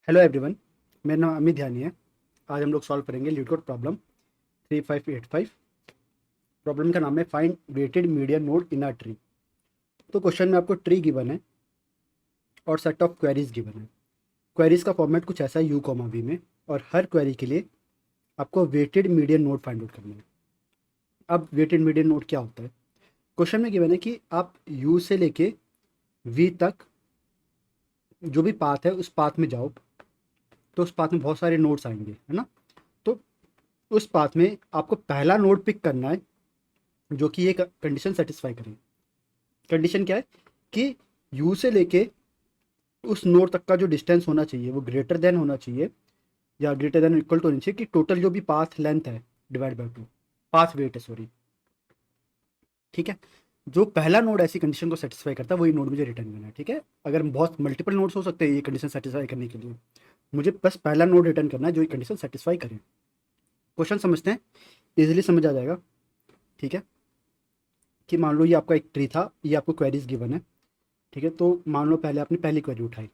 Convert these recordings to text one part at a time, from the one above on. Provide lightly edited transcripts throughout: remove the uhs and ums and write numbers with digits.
Hello everyone, मेरा नाम अमित ध्यानी है। आज हम लोग सॉल्व करेंगे लीड प्रॉब्लम 3585। प्रॉब्लम का नाम है find weighted median node in a tree. तो क्वेश्चन में आपको ट्री गिवन है और सेट ऑफ क्वेरीज गिवन है। क्वेरीज का फॉर्मेट कुछ ऐसा है यू कॉमा वी में, और हर क्वेरी के लिए आपको weighted median node find out करना है। अब वेटेड मीडियन नोड क्या होता है? क्वेश्चन में गिवन है कि आप यू से लेके वी तक जो भी पाथ है उस पाथ में जाओ, तो उस पाथ में बहुत सारे नोड्स आएंगे, है ना। तो उस पाथ में आपको पहला नोड पिक करना है जो कि ये कंडीशन सेटिस्फाई करे। कंडीशन क्या है कि यू से लेके उस नोड तक का जो डिस्टेंस होना चाहिए वो ग्रेटर देन होना चाहिए, या ग्रेटर देन इक्वल टू होनी चाहिए कि टोटल जो भी पाथ लेंथ है divide by two, path weight है, सॉरी। ठीक है, जो पहला नोड ऐसी कंडीशन को सेटिस्फाई करता है वही नोड मुझे रिटर्न करना है। ठीक है, अगर बहुत मल्टीपल नोड्स हो सकते हैं ये कंडीशन सेटिस्फाई करने के लिए, मुझे बस पहला नोड रिटर्न करना है जो ये कंडीशन सेटिस्फाई करे। क्वेश्चन समझते हैं, इजीली समझ आ जाएगा। ठीक है, कि मान लो ये आपका एक ट्री था, ये आपको क्वेरीज गिवन है। ठीक है, तो मान लो पहले आपने पहली क्वेरी उठाई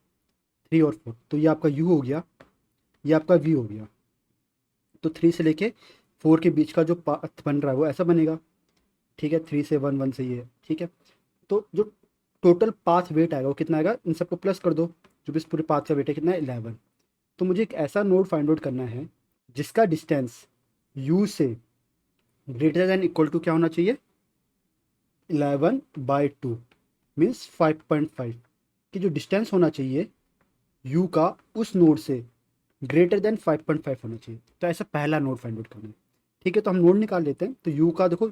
3 और 4, तो ये आपका यू हो गया, ये आपका वी हो गया। तो 3 से लेके 4 के बीच का जो पाथ बन रहा है वो ऐसा बनेगा। ठीक है, 3 से 1, 1 से ये। ठीक है, तो जो टोटल पाथ वेट आएगा वो कितना आएगा, इन सबको प्लस कर दो। जो भी इस पूरे पाथ का वेट है कितना है, 11। तो मुझे एक ऐसा नोड फाइंड आउट करना है जिसका डिस्टेंस यू से ग्रेटर देन इक्वल टू क्या होना चाहिए, 11/2 मीन्स 5.5, कि जो डिस्टेंस होना चाहिए यू का उस नोड से ग्रेटर देन 5.5 होना चाहिए। तो ऐसा पहला नोड फाइंड आउट करना है। ठीक है, तो हम नोड निकाल लेते हैं। तो यू का देखो,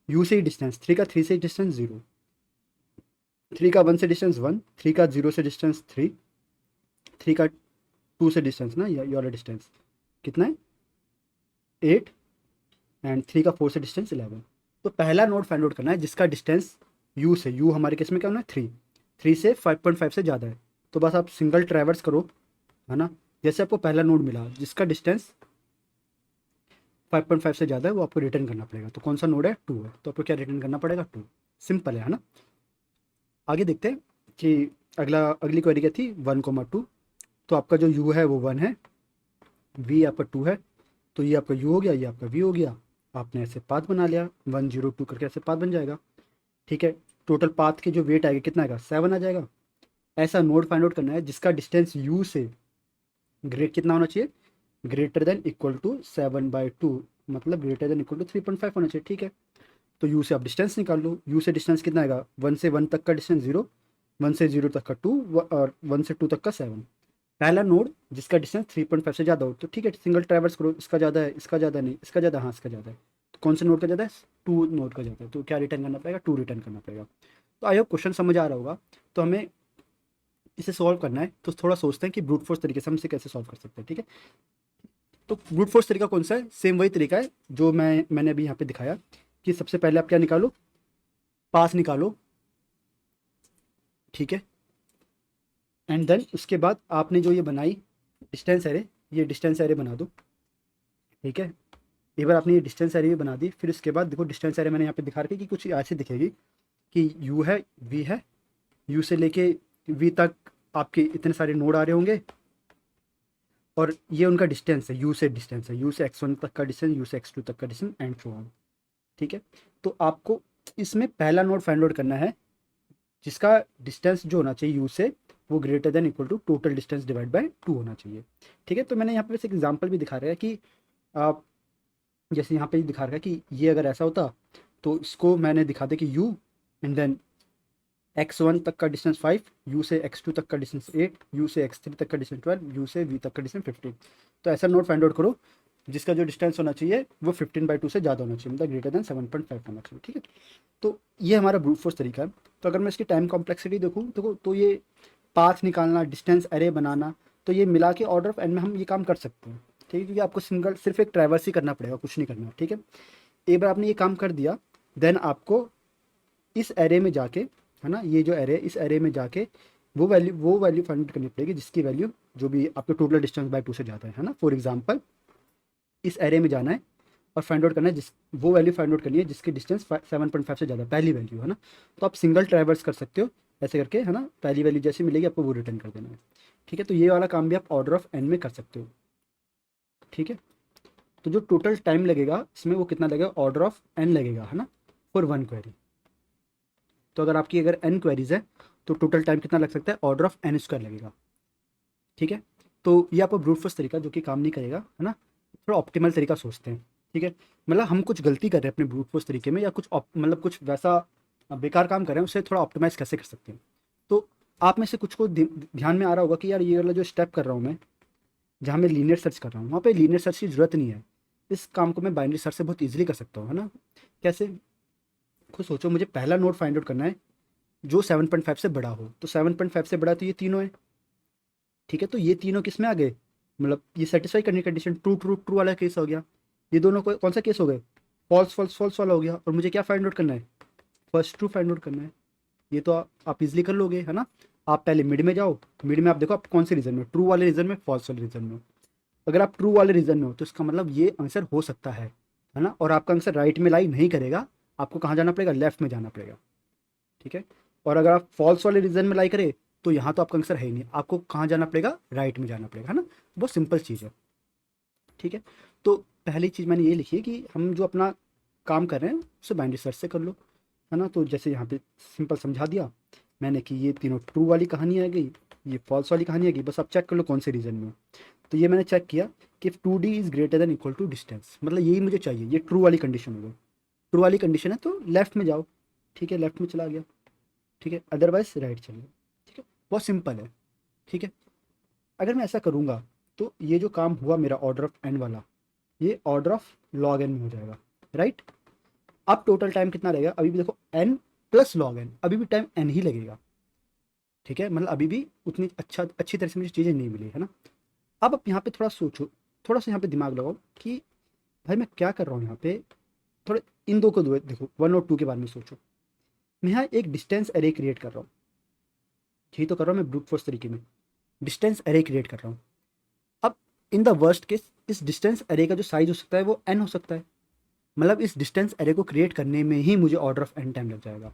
यू से ही डिस्टेंस 3 का, 3 से डिस्टेंस 0, 3 का 1 से डिस्टेंस 1, 3 का 0 से डिस्टेंस 3, 3 का 2 से डिस्टेंस ना, ये वाला डिस्टेंस कितना है 8, एंड 3 का 4 से डिस्टेंस 11। तो पहला नोड फाइंड आउट करना है जिसका डिस्टेंस यू से, यू हमारे केस में क्या होना है 3, 3 से 5.5 से ज़्यादा है। तो बस आप सिंगल ट्रैवर्स करो, है ना। जैसे आपको पहला नोड मिला जिसका डिस्टेंस 5.5 से ज़्यादा है वो आपको रिटर्न करना पड़ेगा। तो कौन सा नोड है, 2 है, तो आपको क्या रिटर्न करना पड़ेगा, 2। सिंपल है ना। आगे देखते हैं कि अगली क्वेरी क्या थी, 1, 2। तो आपका जो यू है वो 1 है, वी आपका 2 है, तो ये आपका यू हो गया, ये आपका वी हो गया। आपने ऐसे पाथ बना लिया, 1, 0, 2 करके ऐसे पाथ बन जाएगा। ठीक है, टोटल पाथ के जो वेट आएगा कितना आएगा, 7 आ जाएगा। ऐसा नोड फाइंड आउट करना है जिसका डिस्टेंस यू से ग्रेट कितना होना चाहिए, ग्रेटर देन इक्वल टू 7/2, मतलब ग्रेटर देन इक्वल टू 3.5 होना चाहिए। ठीक है, तो यू से आप डिस्टेंस निकाल लो। यू से डिस्टेंस कितना आएगा, 1 से 1 तक का डिस्टेंस 0, 1 से 0 तक का 2, और 1 से 2 तक का 7। पहला नोड जिसका डिस्टेंस 3.5 से ज़्यादा हो, तो ठीक है सिंगल ट्रैवर्स करो, इसका ज़्यादा है, इसका ज़्यादा नहीं, इसका ज़्यादा, हाँ इसका ज़्यादा है। तो कौन से नोड का ज़्यादा है, 2 नोड का ज़्यादा है। तो क्या रिटर्न करना पड़ेगा, 2 रिटर्न करना पड़ेगा। तो आई होप क्वेश्चन समझ आ रहा होगा। तो हमें इसे सॉल्व करना है, तो थोड़ा सोचते हैं कि ब्रूट फोर्स तरीके से हम इसे कैसे सॉल्व कर सकते हैं। ठीक है, तो ब्रूट फोर्स तरीका कौन सा है, सेम वही तरीका है जो मैंने अभी यहाँ पे दिखाया, कि सबसे पहले आप क्या निकालो, पास निकालो। ठीक है, एंड देन उसके बाद आपने जो ये बनाई डिस्टेंस एरे, ये डिस्टेंस एरे बना दो। ठीक है, एक बार आपने ये डिस्टेंस एरे भी बना दी, फिर उसके बाद देखो डिस्टेंस एरे मैंने यहाँ पे दिखा रखी कि कुछ ऐसे दिखेगी कि यू है, वी है, यू से लेके वी तक आपके इतने सारे नोड आ रहे होंगे, और ये उनका डिस्टेंस है, यू से डिस्टेंस है, यू से x1 तक का डिस्टेंस, यू से x2 तक का डिस्टेंस, एंड सो ऑन। ठीक है, तो आपको इसमें पहला नोड फाइंड आउट करना है जिसका डिस्टेंस जो होना चाहिए यू से वो greater than equal to total distance divide by 2 होना चाहिए। ठीक है, तो मैंने यहाँ पे एक एग्जांपल भी दिखा रहा है कि आप, जैसे यहाँ पे दिखा रहा है कि ये अगर ऐसा होता तो इसको मैंने दिखा दिया कि यू एंड देन x1 तक का डिस्टेंस 5, यू से x2 तक का डिस्टेंस 8, यू से x3 तक का डिस्टेंस 12, यू से v तक का डिस्टेंस 15। तो ऐसा नोड फाइंड आउट करो जिसका जो डिस्टेंस होना चाहिए वो 15/2 से ज़्यादा होना चाहिए, मतलब ग्रेटर देन 7.5 होना चाहिए। ठीक है, तो ये हमारा ब्रूट फोर्स तरीका है। तो अगर मैं इसकी टाइम कॉम्प्लेक्सिटी देखूँ तो ये पाथ निकालना, डिस्टेंस अरे बनाना, तो ये मिला के ऑर्डर ऑफ एन में हम ये काम कर सकते हैं। ठीक है, क्योंकि आपको सिंगल सिर्फ एक ट्रैवर्स ही करना पड़ेगा, कुछ नहीं करना। ठीक है, एक बार आपने ये काम कर दिया, देन आपको इस एरे में जाके, है ना, ये जो एरे, इस एरे में जाके वो वैल्यू फाइंड आउट करनी पड़ेगी जिसकी वैल्यू जो भी आपके टोटल डिस्टेंस बाय 2 से ज़्यादा है ना। फॉर एग्जांपल इस एरे में जाना है और फाइंड आउट करना है वो वैल्यू फाइंड आउट करनी है जिसकी डिस्टेंस 7.5 से ज़्यादा, पहली वैल्यू है ना। तो आप सिंगल ट्रैवर्स कर सकते हो, ऐसे करके, है ना, पहली वैल्यू जैसी मिलेगी आपको वो रिटर्न कर देना है। ठीक है, तो ये वाला काम भी आप ऑर्डर ऑफ एन में कर सकते हो। ठीक है, तो जो टोटल टाइम लगेगा इसमें वो कितना लगेगा, ऑर्डर ऑफ एन लगेगा, है ना, फॉर वन क्वेरी। तो अगर आपकी अगर एन क्वेरीज है तो टोटल टाइम कितना लग सकता है, ऑर्डर ऑफ एन स्क्वायर लगेगा। ठीक है, तो ये आपको ब्रूट फोर्स तरीका जो कि काम नहीं करेगा, है ना, थोड़ा ऑप्टिमल तरीका सोचते हैं। ठीक है, मतलब हम कुछ गलती कर रहे हैं अपने ब्रूट फोर्स तरीके में, या कुछ मतलब कुछ वैसा बेकार काम कर रहे हैं, उसे थोड़ा ऑप्टिमाइज कैसे कर सकते हैं। तो आप में से कुछ को ध्यान में आ रहा होगा कि यार ये वाला जो स्टेप कर रहा हूँ मैं, जहाँ मैं लीनियर सर्च कर रहा हूँ, वहाँ पे लीनियर सर्च की ज़रूरत नहीं है। इस काम को मैं बाइनरी सर्च से बहुत ईजिली कर सकता हूँ, है ना। कैसे, खुद सोचो, मुझे पहला नोड फाइंड आउट करना है जो 7.5 से बड़ा हो। तो 7.5 से बड़ा तो ये तीनों है। ठीक है, तो ये तीनों किस में आ गए, मतलब ये सेटिस्फाई करने की कंडीशन, ट्रू ट्रू ट्रू वाला केस हो गया। ये दोनों को कौन सा केस हो गए, फॉल्स फॉल्स फॉल्स वाला हो गया। और मुझे क्या फाइंड आउट करना है, फर्स्ट ट्रू फाइंड आउट करना है। ये तो आप इजिली कर लोगे, है ना। आप पहले मिड में जाओ, मिड में आप देखो आप कौन से रीजन में, ट्रू वाले रीजन में, फॉल्स वाले रीजन में। अगर आप ट्रू वाले रीजन में हो तो इसका मतलब ये आंसर हो सकता है ना। और आपका आंसर राइट में लाई नहीं करेगा, आपको कहाँ जाना पड़ेगा, लेफ्ट में जाना पड़ेगा। ठीक है, और अगर आप फॉल्स वाले रीजन में लाई करें तो यहाँ तो आपका आंसर है ही नहीं, आपको कहाँ जाना पड़ेगा, राइट में जाना पड़ेगा, है ना। बहुत सिंपल चीज़ है। ठीक है, तो पहली चीज़ मैंने ये लिखी है कि हम जो अपना काम कर रहे हैं उसे बाइनरी सर्च से कर लो, है ना। तो जैसे यहाँ पे सिंपल समझा दिया मैंने कि ये तीनों ट्रू वाली कहानी आ गई, ये फॉल्स वाली कहानी आ गई, बस आप चेक कर लो कौन से रीजन में हो। तो ये मैंने चेक किया कि 2D is greater than equal to distance, मतलब यही मुझे चाहिए, ये ट्रू वाली कंडीशन हो गई। ट्रू वाली कंडीशन है तो लेफ्ट में जाओ। ठीक है, लेफ्ट में चला गया। ठीक है, अदरवाइज राइट चलिए। ठीक है, बहुत सिंपल है। ठीक है, अगर मैं ऐसा करूँगा तो ये जो काम हुआ मेरा ऑर्डर ऑफ एन वाला, ये ऑर्डर ऑफ लॉग एन में हो जाएगा, राइट। अब टोटल टाइम कितना रहेगा, अभी भी देखो एन प्लस लॉग एन, अभी भी टाइम एन ही लगेगा। ठीक है, मतलब अभी भी उतनी अच्छी तरह से मुझे चीज़ें नहीं मिली, है ना। अब आप यहाँ पे थोड़ा सोचो, थोड़ा सा यहाँ पे दिमाग लगाओ कि भाई मैं क्या कर रहा हूँ यहाँ पे। थोड़े इन दो को दो देखो, 1 और 2 के बारे में सोचो। मैं यहाँ एक डिस्टेंस एरे क्रिएट कर रहा हूँ, यही तो कर रहा हूँ मैं ब्रूट फोर्स तरीके में, डिस्टेंस एरे क्रिएट कर रहा हूँ। अब इन द वर्स्ट केस इस डिस्टेंस एरे का जो साइज हो सकता है वो एन हो सकता है, मतलब इस डिस्टेंस एरे को क्रिएट करने में ही मुझे ऑर्डर ऑफ एन टाइम लग जाएगा।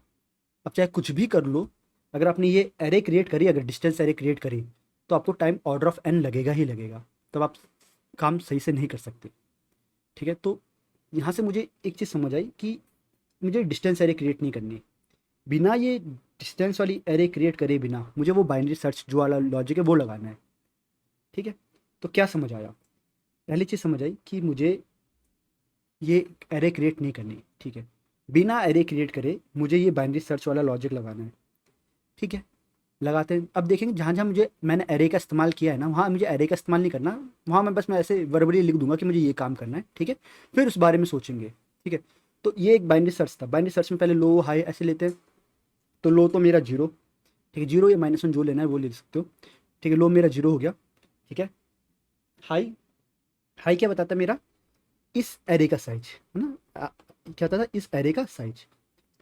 अब चाहे कुछ भी कर लो, अगर आपने ये एरे क्रिएट करी, अगर डिस्टेंस एरे क्रिएट करी, तो आपको टाइम ऑर्डर ऑफ एन लगेगा ही लगेगा, तब आप काम सही से नहीं कर सकते। ठीक है, तो यहाँ से मुझे एक चीज़ समझ आई कि मुझे डिस्टेंस एरे क्रिएट नहीं करनी, बिना ये डिस्टेंस वाली एरे क्रिएट करे बिना मुझे वो बाइनरी सर्च जो वाला लॉजिक है वो लगाना है। ठीक है, तो क्या समझ आया, पहली चीज़ समझ आई कि मुझे ये एरे क्रिएट नहीं करनी। ठीक है, बिना एरे क्रिएट करे मुझे ये बाइनरी सर्च वाला लॉजिक लगाना है। ठीक है, लगाते हैं। अब देखेंगे जहाँ जहाँ मुझे मैंने एरे का इस्तेमाल किया है ना, वहाँ मुझे एरे का इस्तेमाल नहीं करना, वहाँ मैं ऐसे वर्बली लिख दूंगा कि मुझे ये काम करना है। ठीक है, फिर उस बारे में सोचेंगे। ठीक है, तो ये एक बाइनरी सर्च था। बाइनरी सर्च में पहले लो हाई ऐसे लेते हैं। तो लो तो मेरा जीरो, ठीक है, जीरो या -1 जो लेना है वो ले सकते हो। ठीक है, लो मेरा जीरो हो गया। ठीक है, हाई, हाई क्या बताता है मेरा, इस एरे का साइज, है ना। क्या होता था, इस एरे का साइज।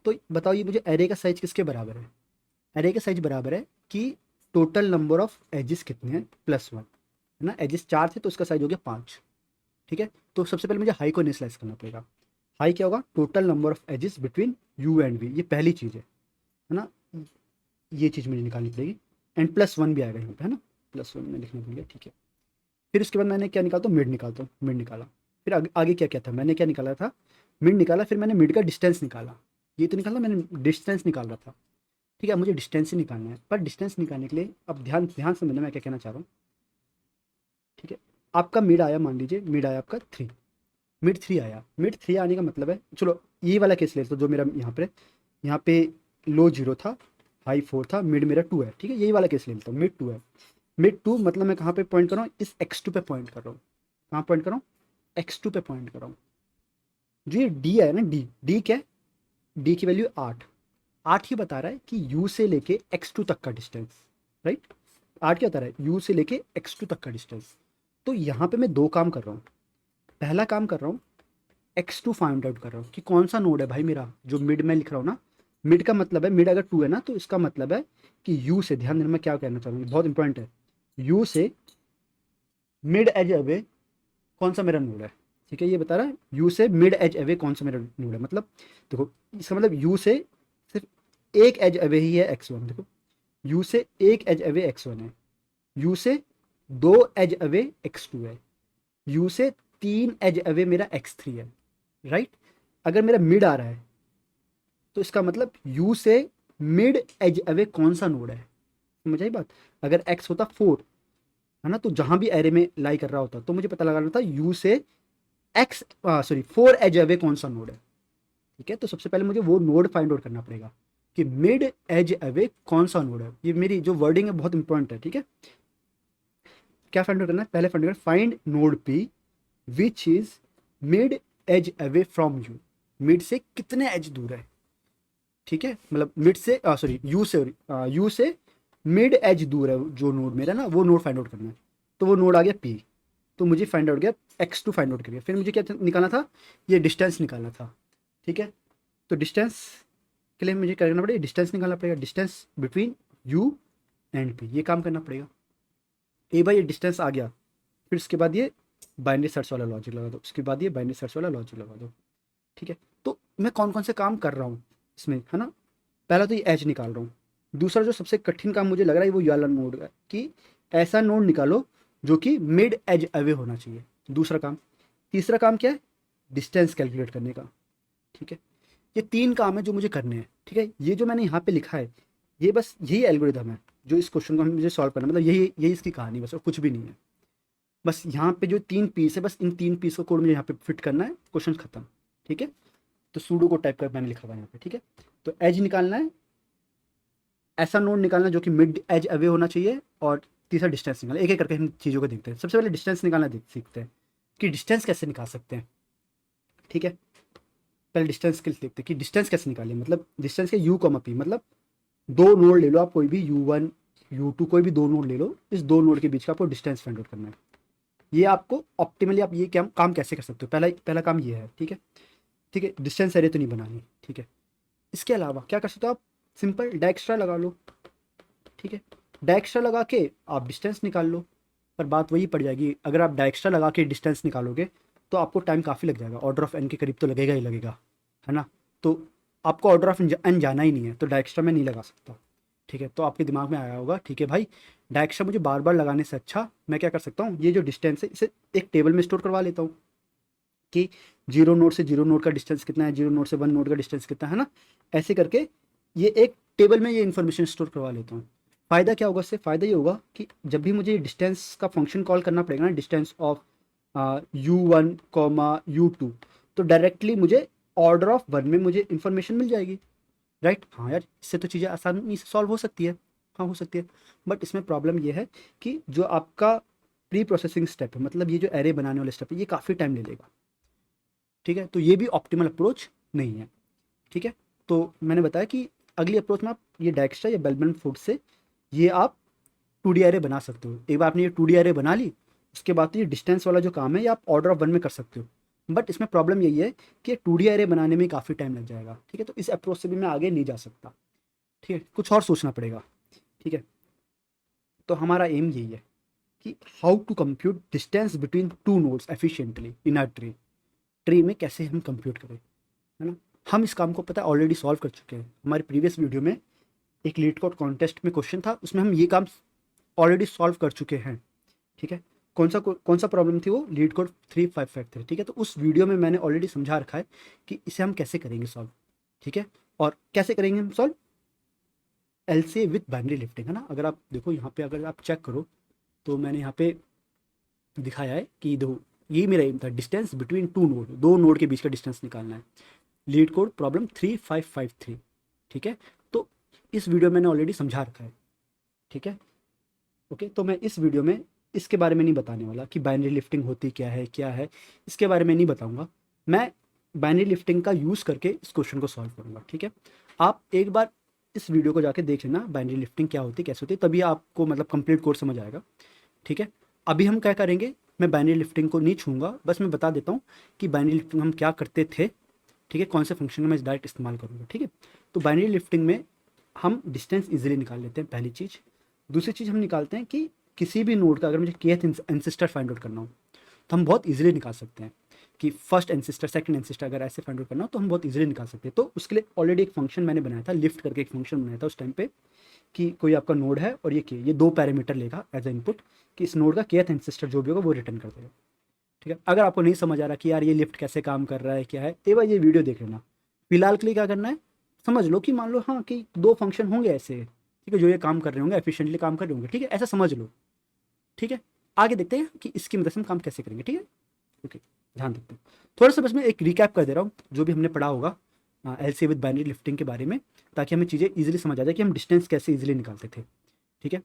तो बताओ ये मुझे एरे का साइज किसके बराबर है, एरे का साइज बराबर है कि टोटल नंबर ऑफ एजेस कितने हैं +1, है ना। एजेस 4 थे तो उसका साइज हो गया 5। ठीक है, तो सबसे पहले मुझे हाई को इनिशियलाइज करना पड़ेगा। हाई क्या होगा, total number of edges between u and v, ये पहली चीज़ है ना। ये चीज़ मुझे निकालनी पड़ेगी। एंड +1 भी आएगा यहाँ पे, है ना, +1 में लिखना भूल गया। ठीक है, फिर उसके बाद मैंने क्या निकालता हूँ, मिड निकालता हूँ, मिड निकाला। फिर आगे क्या क्या था, मैंने क्या निकाला था, मिड निकाला। फिर मैंने मिड का डिस्टेंस निकाला, ये तो निकाला मैंने, डिस्टेंस निकाल रहा था। ठीक है, मुझे डिस्टेंस ही निकालना है, पर डिस्टेंस निकालने के लिए अब ध्यान ध्यान समझना मैं क्या कहना चाह रहा हूँ। ठीक है, आपका मिड आया, मान लीजिए मिड आया आपका 3, मिड 3 आया। मिड 3 आने का मतलब है, चलो ये वाला केस ले तो जो मेरा यहाँ पे लो 0 था, हाई 4 था, मिड मेरा 2 है। ठीक है, यही वाला केस ले लेता हूँ, मिड 2 है। मिड 2 मतलब मैं कहाँ पे पॉइंट कर रहा हूँ, इस x2 पे पॉइंट कर रहा हूँ। कहाँ पॉइंट कर रहा हूँ, x2 पे पॉइंट कर रहा हूँ। जो ये डी है ना, डी क्या है, डी की वैल्यू 8, 8 ही बता रहा है कि u से लेके x2 तक का डिस्टेंस, राइट। 8 क्या बता रहा है, u से लेके x2 तक का डिस्टेंस। तो यहाँ पे मैं दो काम कर रहा हूँ। पहला काम कर रहा हूँ, x2 फाइंड आउट कर रहा हूँ कि कौन सा नोड है भाई मेरा, जो मिड में लिख रहा हूँ ना। मिड का मतलब है, मिड अगर 2 है ना तो इसका मतलब है कि u से, ध्यान देना मैं क्या कहना चाह रहा हूँ, बहुत इंपॉर्टेंट है, u से मिड एज अवे कौन सा मेरा नोड है। ठीक है, ये बता रहा है यू से मिड एज अवे कौन सा मेरा नोड है। मतलब देखो इसका मतलब यू से सिर्फ एक एज अवे ही है x1, देखो यू से एक एज अवे x1 है, यू से 2 एज अवे x2 है, यू से 3 एज अवे मेरा x3 है, राइट। अगर मेरा मिड आ रहा है तो इसका मतलब यू से मिड एज अवे कौन सा नोड है, समझ आई बात। अगर x होता 4 है ना, तो जहां भी एरे में लाई कर रहा होता तो मुझे पता लगाना था यू से x 4 एज अवे कौन सा नोड है, ठीक है। तो सबसे पहले मुझे वो नोड फाइंड आउट करना पड़ेगा कि मिड एज अवे कौन सा नोड है। ये मेरी जो वर्डिंग है बहुत इंपॉर्टेंट है, ठीक है। क्या फाइंड आउट करना है, पहले find out find node P which is mid age away from you, mid से कितने एज दूर है, ठीक है। मतलब मिड से यू से मिड एज दूर है जो नोड मेरा ना, वो नोड फाइंड आउट करना है। तो वो नोड आ गया पी, तो मुझे फाइंड आउट गया x2 फाइंड आउट करिए। फिर मुझे क्या निकालना था, ये डिस्टेंस निकालना था, ठीक है। तो डिस्टेंस के लिए मुझे करना पड़ेगा, डिस्टेंस निकालना पड़ेगा, distance between u and p, ये काम करना पड़ेगा। एक बार ये डिस्टेंस आ गया, फिर उसके बाद ये बाइनरी सर्च वाला लॉजिक लगा दो, उसके बाद ये बाइनरी सर्च वाला लॉजिक लगा दो, ठीक है। तो मैं कौन कौन से काम कर रहा हूँ इसमें, है ना। पहला तो ये एज निकाल रहा हूँ। दूसरा जो सबसे कठिन काम मुझे लग रहा है वो ये वाला नोड है कि ऐसा नोड निकालो जो कि मिड एज अवे होना चाहिए, दूसरा काम। तीसरा काम क्या है, डिस्टेंस कैलकुलेट करने का, ठीक है। ये 3 काम है जो मुझे करने हैं, ठीक है। ये जो मैंने यहाँ पे लिखा है ये बस यही एल्गोरिथम है जो इस क्वेश्चन को मुझे सॉल्व करना है, मतलब यही इसकी कहानी बस, और कुछ भी नहीं है। बस यहाँ पे जो 3 पीस है, बस इन 3 पीस को कोड मुझे यहाँ पे फिट करना है, क्वेश्चन खत्म, ठीक है। तो सूडो को टाइप कर मैंने लिखा हुआ है यहाँ पे, ठीक है। तो एज निकालना है, ऐसा नोड निकालना जो कि मिड एज अवे होना चाहिए, और तीसरा डिस्टेंस निकालना। एक एक करके हम चीज़ों को देखते हैं। सबसे पहले डिस्टेंस निकालना सीखते हैं कि डिस्टेंस कैसे निकाल सकते हैं, ठीक है। पहले डिस्टेंस के लिए देखते हैं कि डिस्टेंस कैसे निकालें। मतलब डिस्टेंस के यू कॉमा पी, मतलब 2 नोड ले लो आप, कोई भी U1 U2 कोई भी 2 नोड ले लो, इस 2 नोड के बीच का आपको डिस्टेंस फाइंड आउट करना है। ये आपको ऑप्टिमली आप ये काम कैसे कर सकते हो, पहला काम ये है, ठीक है। ठीक है, डिस्टेंस एरे तो नहीं बनानी, ठीक है। इसके अलावा क्या कर सकते हो आप, सिंपल डायक्स्ट्रा लगा लो, ठीक है। डायक्स्ट्रा लगा के आप डिस्टेंस निकाल लो। पर बात वही पड़ जाएगी, अगर आप डायक्स्ट्रा लगा के डिस्टेंस निकालोगे तो आपको टाइम काफ़ी लग जाएगा, ऑर्डर ऑफ एन के करीब तो लगेगा ही लगेगा, है ना। तो आपको ऑर्डर ऑफ एन जाना ही नहीं है, तो डायक्स्ट्रा में नहीं लगा सकता, ठीक है। तो आपके दिमाग में आया होगा, ठीक है भाई, डायक्स्ट्रा मुझे बार बार लगाने से अच्छा मैं क्या कर सकता हूँ, ये जो डिस्टेंस है इसे एक टेबल में स्टोर करवा लेता हूँ कि 0 नोड से 0 नोड का डिस्टेंस कितना है, 0 नोड से 1 नोड का डिस्टेंस कितना है ना। ऐसे करके ये एक टेबल में ये इन्फॉर्मेशन स्टोर करवा लेता हूँ। फ़ायदा क्या होगा इससे, फ़ायदा ये होगा कि जब भी मुझे डिस्टेंस का फंक्शन कॉल करना पड़ेगा ना, डिस्टेंस ऑफ U1 U2, तो डायरेक्टली मुझे ऑर्डर ऑफ 1 में मुझे इन्फॉर्मेशन मिल जाएगी, राइट। हाँ यार, इससे तो चीज़ें आसानी से सॉल्व हो सकती है, हाँ हो सकती है। बट इसमें प्रॉब्लम ये है कि जो आपका प्री प्रोसेसिंग स्टेप है, मतलब ये जो एरे बनाने वाला स्टेप है, ये काफ़ी टाइम ले लेगा, ठीक है। तो ये भी ऑप्टिमल अप्रोच नहीं है, ठीक है। तो मैंने बताया कि अगली अप्रोच में आप ये डायक्स्ट्रा या बेलमैन फूड से ये आप 2D एरे बना सकते हो। एक बार आपने ये 2D एरे बना ली, उसके बाद तो ये डिस्टेंस वाला जो काम है ये आप ऑर्डर ऑफ 1 में कर सकते हो। बट इसमें प्रॉब्लम यही है कि 2D एरे बनाने में काफ़ी टाइम लग जाएगा, ठीक है। तो इस अप्रोच से भी मैं आगे नहीं जा सकता, ठीक है, कुछ और सोचना पड़ेगा, ठीक है। तो हमारा एम यही है कि how to compute distance between 2 nodes efficiently in a tree में कैसे हम कंप्यूट करें, है ना। हम इस काम को पता है ऑलरेडी सॉल्व कर चुके हैं। हमारे प्रीवियस वीडियो में एक लीड कोड कॉन्टेस्ट में क्वेश्चन था, उसमें हम ये काम ऑलरेडी सॉल्व कर चुके हैं, ठीक है। कौन सा प्रॉब्लम थी वो, लीड कोड 3553, ठीक है। तो उस वीडियो में मैंने ऑलरेडी समझा रखा है कि इसे हम कैसे करेंगे सॉल्व, ठीक है। और कैसे करेंगे हम solve, LCA with binary lifting, है ना। अगर आप देखो यहाँ पे, अगर आप चेक करो तो मैंने यहाँ पे दिखाया है कि दो, यही मेरा एम था, डिस्टेंस बिटवीन 2 नोड, 2 नोड के बीच का डिस्टेंस निकालना है। लीड कोड प्रॉब्लम 3553, ठीक है। तो इस वीडियो में मैंने ऑलरेडी समझा रखा है, ठीक है, ओके। तो मैं इस वीडियो में इसके बारे में नहीं बताने वाला कि बाइनरी लिफ्टिंग होती क्या है, इसके बारे में नहीं बताऊंगा। मैं बाइनरी लिफ्टिंग का यूज़ करके इस क्वेश्चन को सॉल्व करूंगा, ठीक है। आप एक बार इस वीडियो को जाके देख लेना, बाइनरी लिफ्टिंग क्या होती है, कैसे होती है, तभी आपको मतलब कंप्लीट कोर्स समझ आएगा, ठीक है। अभी हम क्या करेंगे, मैं बाइनरी लिफ्टिंग को नहीं छूँगा, बस मैं बता देता हूँ कि बाइनरी लिफ्टिंग हम क्या करते थे, ठीक है, कौन से फंक्शन में मैं डायरेक्ट इस्तेमाल करूँगा, ठीक है। तो बाइनरी लिफ्टिंग में हम डिस्टेंस इजीली निकाल लेते हैं, पहली चीज़। दूसरी चीज़ हम निकालते हैं कि किसी भी नोड का अगर मुझे kth एंसेस्टर फाइंड आउट करना हो तो हम बहुत इजीली निकाल सकते हैं कि फर्स्ट एंसेस्टर सेकंड एंसेस्टर अगर ऐसे फाइंड आउट करना हो तो हम बहुत इजीली निकाल सकते हैं। तो उसके लिए ऑलरेडी एक फंक्शन मैंने बनाया था, लिफ्ट करके एक फंक्शन बनाया था उस टाइम पे, कि कोई आपका नोड है और ये के, ये दो पैरामीटर लेगा एज ए इनपुट कि इस नोड का केथ एंसेस्टर जो भी होगा वो रिटर्न कर देगा। ठीक है, अगर आपको नहीं समझ आ रहा कि यार ये लिफ्ट कैसे काम कर रहा है क्या है, एक बार ये वीडियो देख लेना। फिलहाल के लिए क्या करना है, समझ लो कि मान लो हाँ कि दो फंक्शन होंगे ऐसे, ठीक है, जो ये काम कर रहे होंगे, एफिशिएंटली काम कर रहे होंगे, ठीक है, ऐसा समझ लो। ठीक है, आगे देखते हैं कि इसकी मदद से हम काम कैसे करेंगे। ठीक है, ओके, ध्यान देते हैं। थोड़ा सा बस मैं एक रिकैप कर दे रहा हूँ जो भी हमने पढ़ा होगा एलसी विद बाइनरी लिफ्टिंग के बारे में, ताकि हमें चीज़ें ईजिली समझ आ जाए कि हम डिस्टेंस कैसे ईजिली निकालते थे। ठीक है,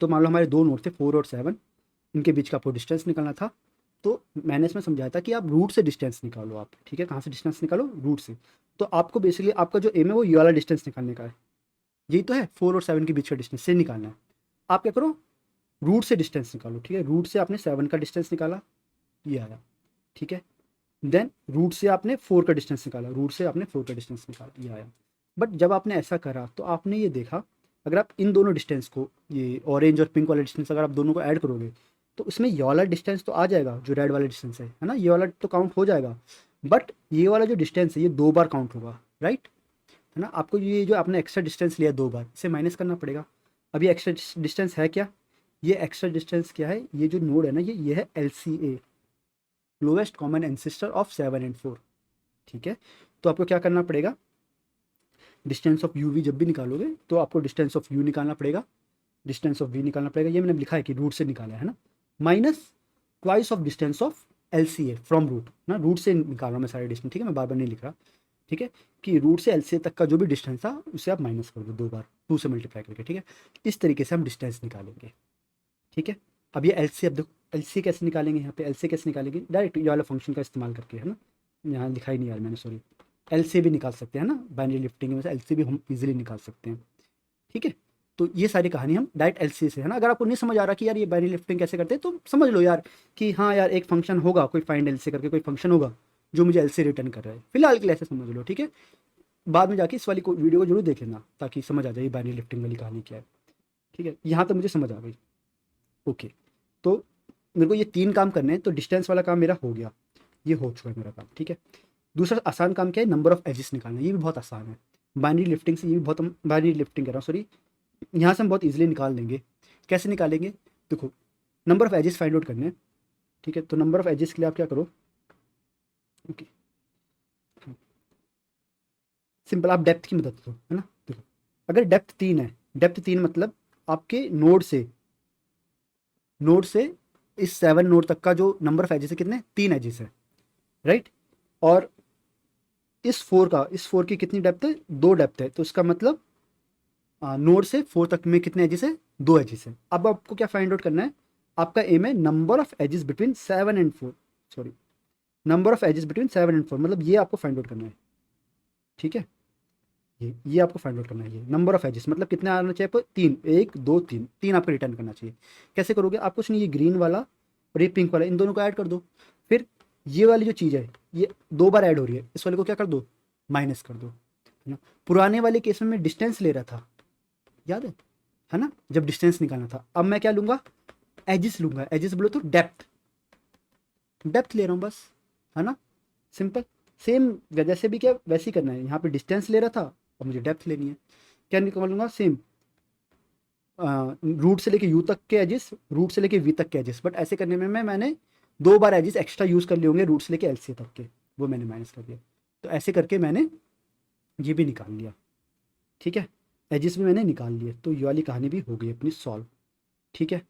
तो मान लो हमारे दो नोड थे 4 और 7, इनके बीच का आपको डिस्टेंस निकालना था। तो मैंने इसमें समझाया था कि आप रूट से डिस्टेंस निकालो आप। ठीक है, कहाँ से डिस्टेंस निकालो, रूट से। तो आपको बेसिकली आपका जो एम है वो ये वाला डिस्टेंस निकालने का है, यही तो है 4 और 7 के बीच का डिस्टेंस से निकालना है। आप क्या करो, रूट से डिस्टेंस निकालो। ठीक है, रूट से आपने 7 का डिस्टेंस निकाला, ये आया। ठीक है, देन रूट से आपने 4 का डिस्टेंस निकाला, रूट से आपने 4 का डिस्टेंस निकाला, ये आया। बट जब आपने ऐसा करा तो आपने ये देखा, अगर आप इन दोनों डिस्टेंस को, ये ऑरेंज और पिंक वाला डिस्टेंस अगर आप दोनों को ऐड करोगे तो इसमें ये वाला डिस्टेंस तो आ जाएगा जो रेड वाला डिस्टेंस है ना, ये वाला तो काउंट हो जाएगा। बट ये वाला जो डिस्टेंस है ये 2 बार काउंट होगा, राइट, है ना। आपको ये जो आपने एक्स्ट्रा डिस्टेंस लिया 2 बार, इसे माइनस करना पड़ेगा। अब ये एक्स्ट्रा डिस्टेंस है क्या, ये एक्स्ट्रा डिस्टेंस क्या है, ये जो नोड है ना ये है LCA, lowest common ancestor of 7 and 4। ठीक है, तो आपको क्या करना पड़ेगा, डिस्टेंस ऑफ UV जब भी निकालोगे तो आपको डिस्टेंस ऑफ U निकालना पड़ेगा, डिस्टेंस ऑफ V निकालना पड़ेगा। ये मैंने लिखा है कि रूट से निकाला है ना, minus twice of distance of LCA from root ना, रूट से निकाल रहा हूँ मैं सारे डिस्टेंस। ठीक है, मैं बार बार नहीं लिख रहा। ठीक है, कि रूट से LCA तक का जो भी डिस्टेंस था उसे आप माइनस कर दो 2 बार, 2 से मल्टीप्लाई करके। ठीक है, इस तरीके से हम डिस्टेंस निकालेंगे। ठीक है, अब ये LCA, अब देखो LCA कैसे निकालेंगे, यहाँ पे LCA कैसे निकालेंगे, डायरेक्ट ये वाला फंक्शन का इस्तेमाल करके, है ना। यहाँ लिखा ही नहीं यार मैंने, सॉरी। LCA भी निकाल सकते हैं ना, बाइनरी लिफ्टिंग में से LCA भी हम इजीली निकाल सकते हैं। ठीक है, तो ये सारी कहानी हम डायरेक्ट LCA से, है ना। अगर आपको नहीं समझ आ रहा कि यार ये बाइनरी लिफ्टिंग कैसे करते हैं तो समझ लो यार कि हाँ यार एक फंक्शन होगा, कोई फाइंड LCA करके कोई फंक्शन होगा जो मुझे LCA रिटर्न कर रहा है। फिलहाल के लिए ऐसे समझ लो। ठीक है, बाद में जाके इस वाली वीडियो को जरूर देख लेना ताकि समझ आ जाए बाइनरी लिफ्टिंग वाली कहानी क्या है। ठीक है, यहाँ तक मुझे समझ आ गई। ओके, तो मेरे को ये 3 काम करने हैं, तो डिस्टेंस वाला काम मेरा हो गया, ये हो चुका है मेरा काम। ठीक है, दूसरा आसान काम क्या है, नंबर ऑफ एजेस निकालना, ये भी बहुत आसान है बाइनरी लिफ्टिंग से, ये भी बहुत, हम बाइनरी लिफ्टिंग कर रहा हूँ सॉरी, यहाँ से हम बहुत इजीली निकाल लेंगे। कैसे निकालेंगे, देखो number of edges find out करने हैं। ठीक है, तो नंबर ऑफ एजेस के लिए आप क्या करो, ओके सिंपल, आप डेप्थ की मदद लो, है ना। देखो अगर डेप्थ 3 है, डेप्थ 3 मतलब आपके नोड से इस 7 नोड तक का जो नंबर ऑफ एजेस है कितने, 3 एजेस है, राइट। और इस 4 की कितनी डेप्थ है, 2 डेप्थ है, तो इसका मतलब नोड से 4 तक में कितने एजेस है, 2 एजेस है। अब आपको क्या फाइंड आउट करना है, आपका एम है number of edges between 7 and 4, sorry number of edges between 7 and 4, मतलब ये आपको फाइंड आउट करना है। ठीक है, ये आपको फाइंड आउट करना है, ये नंबर ऑफ एजेस मतलब कितने आना चाहिए आपको, 3, 1 2 3, 3 आपको रिटर्न करना चाहिए। कैसे करोगे आप, कुछ नहीं, ये ग्रीन वाला और ये पिंक वाला, इन दोनों को ऐड कर दो। फिर ये वाली जो चीज़ है ये 2 बार ऐड हो रही है, इस वाले को क्या कर दो, माइनस कर दो, है ना। पुराने वाले केस में मैं डिस्टेंस ले रहा था, याद है ना, जब डिस्टेंस निकालना था। अब मैं क्या लूँगा, एजेस लूँगा, एजेस बोलो तो डेप्थ, डेप्थ ले रहा हूँ बस, है ना, सिंपल। सेम जैसे भी क्या वैसे ही करना है, यहाँ पे डिस्टेंस ले रहा था और मुझे डेप्थ लेनी है, क्या निकालूंगा, सेम रूट से लेके यू तक के एजेस, रूट से लेके वी तक के एजेस। बट ऐसे करने में मैंने 2 बार एजेस एक्स्ट्रा यूज़ कर लिए होंगे रूट से लेके LCA तक के, वो मैंने माइनस कर दिया। तो ऐसे करके मैंने ये भी निकाल लिया। ठीक है, एजेस भी मैंने निकाल लिए, तो ये वाली कहानी भी हो गई अपनी सॉल्व। ठीक है,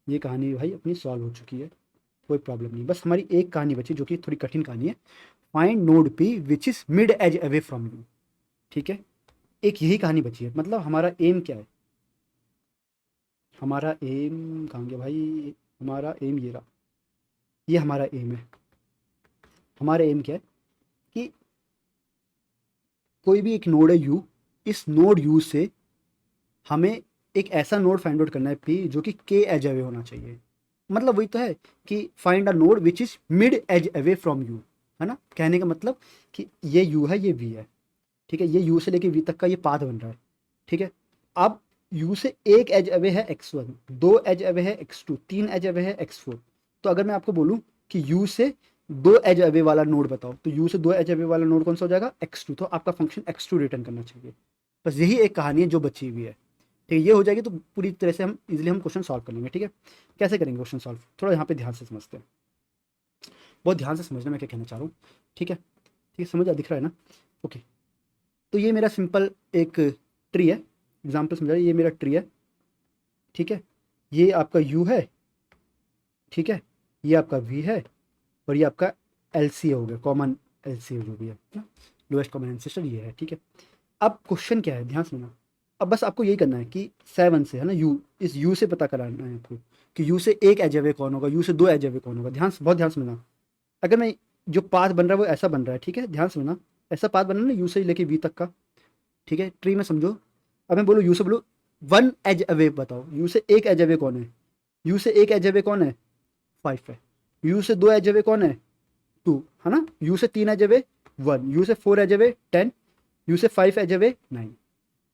ये कहानी भाई अपनी सॉल्व हो चुकी है, कोई प्रॉब्लम नहीं। बस हमारी एक कहानी बची जो कि थोड़ी कठिन कहानी है, find node P which is mid age away from you. ठीक है, एक यही कहानी बची है, मतलब हमारा एम क्या है, हमारा एम कहाँ गया भाई, हमारा एम ये रहा, ये हमारा एम है। हमारा एम क्या है कि कोई भी एक नोड है U, इस नोड U से हमें एक ऐसा नोड फाइंड आउट करना है P जो कि K एज अवे होना चाहिए। मतलब वही तो है कि find a node which is mid age away from you, है ना। कहने का मतलब कि ये U है, ये V है। ठीक है, ये U से लेके V तक का ये पाथ बन रहा है। ठीक है, अब U से एक एज अवे है X1, 2 एज अवे है X2, 3 एज अवे है X4। तो अगर मैं आपको बोलूं कि U से 2 एज अवे वाला नोड बताओ, तो U से 2 एज अवे वाला नोड कौन सा हो जाएगा, X2। तो आपका फंक्शन X2 रिटर्न करना चाहिए। बस यही एक कहानी है जो बची हुई है। ठीक है, ये हो जाएगी तो पूरी तरह से हम इजीली हम क्वेश्चन सॉल्व कर लेंगे। ठीक है, कैसे करेंगे क्वेश्चन सॉल्व, थोड़ा यहाँ पे ध्यान से समझते हैं, बहुत ध्यान से समझना मैं क्या कहना चाह रहा हूँ। ठीक है, ठीक है, समझ दिख रहा है ना? ओके, तो ये मेरा सिंपल एक ट्री है, एग्जाम्पल समझा, ये मेरा ट्री है। ठीक है, ये आपका यू है, ठीक है, ये आपका वी है, और ये आपका एल सी हो गया, कॉमन एल सी जो भी है ना, लोएस्ट कॉमन एंसेस्टर ये है। ठीक है, अब क्वेश्चन क्या है, ध्यान सुनना। अब बस आपको यही करना है कि 7 से है ना, यू, इस यू से पता कराना है आपको कि यू से एक एज अवे कौन होगा, यू से 2 एज अवे कौन होगा। ध्यान से, बहुत ध्यान से सुनना। अगर मैं जो पाथ बन रहा है वो ऐसा बन रहा है, ठीक है, ध्यान से सुनना, ऐसा पाथ बन रहा है ना यू से लेके वी तक का। ठीक है, ट्री में समझो। अब मैं बोलूँ यू से, बोलो 1 एज अवे बताओ, यू से एक एज अवे कौन है, यू से एक एज अवे कौन है, 5 है। यू से 2 एज अवे कौन है, 2 है ना। यू से 3 एज अवे 1, यू से 4 एज अवे 10, यू से 5 एज अवे 9।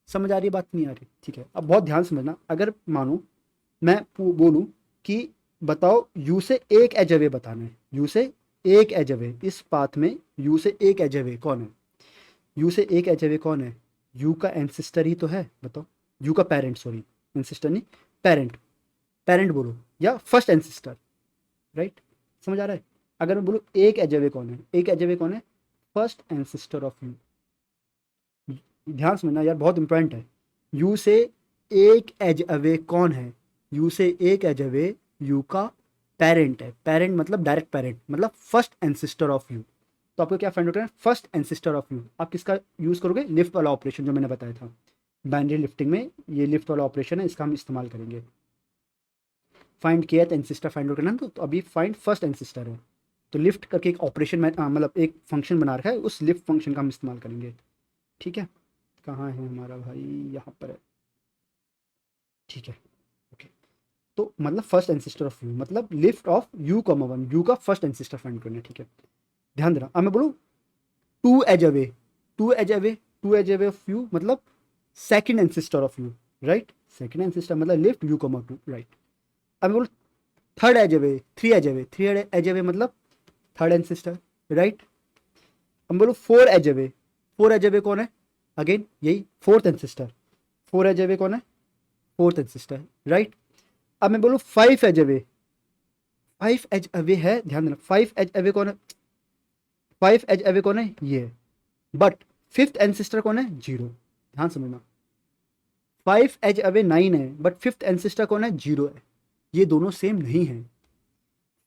समझ आ रही है बात, नहीं आ रही? ठीक है, अब बहुत ध्यान समझना। अगर मानो मैं बोलूं कि बताओ यू से एक एज अवे बताना है, यू से एक एज अवे, इस पाथ में यू से एक एज अवे कौन है, यू से एक एज अवे कौन है, यू का एंसिस्टर ही तो है, बताओ। यू का पेरेंट, सॉरी एंसिस्टर नहीं, पेरेंट, पेरेंट बोलो, या फर्स्ट एंसिस्टर, राइट? समझ आ रहा है? अगर मैं बोलूँ एक एज अवे कौन है, एक एज अवे कौन है, फर्स्ट एंसिस्टर ऑफ यू। ध्यान समझना यार, बहुत इंपॉर्टेंट है। यू से एक एज अवे कौन है, यू से एक एज अवे यू का पेरेंट है, पेरेंट मतलब डायरेक्ट पेरेंट, मतलब फर्स्ट एंसिस्टर ऑफ यू। तो आपको क्या फाइंड आउट करना है, फर्स्ट एंसिस्टर ऑफ यू। आप किसका यूज़ करोगे, लिफ्ट वाला ऑपरेशन जो मैंने बताया था, बाइनरी लिफ्टिंग में ये लिफ्ट वाला ऑपरेशन है, इसका हम इस्तेमाल करेंगे। Find kth ancestor find out करना है, तो अभी फाइंड फर्स्ट एंसिस्टर है, तो लिफ्ट करके एक ऑपरेशन में मतलब एक फंक्शन बना रखा है, उस लिफ्ट फंक्शन का हम इस्तेमाल करेंगे। ठीक है, कहाँ है हमारा भाई, यहाँ पर है। ठीक है, ओके, तो मतलब फर्स्ट एंसिस्टर ऑफ यू, मतलब lift of you comma 1, you का फर्स्ट एंसिस्टर फाइंड करना है। ठीक है, ध्यान देना। अब मैं बोलूँ 2 edge away, 2 edge away, 2 edge away of U मतलब second ancestor of U, right? Second ancestor मतलब लिफ्ट यू कॉमा 2, राइट? अब मैं बोलूँ third edge away, 3 edge away, 3 edge away मतलब थर्ड एंसिस्टर, राइट? अब बोलो 4 एज अवे, 4 एज अवे कौन है, अगेन यही फोर्थ एंसिस्टर, 4 एज अवे कौन है, फोर्थ एंसिस्टर, राइट? अब मैं बोलूँ 5 एज अवे, 5 एज अवे है, ध्यान देना, 5 एज अवे कौन है, 5 एज अवे कौन है, ये है। बट फिफ्थ एंसिस्टर कौन है, 0। ध्यान समझना, 5 एज अवे 9 है, बट फिफ्थ एंसिस्टर कौन है, 0 है। ये दोनों सेम नहीं है।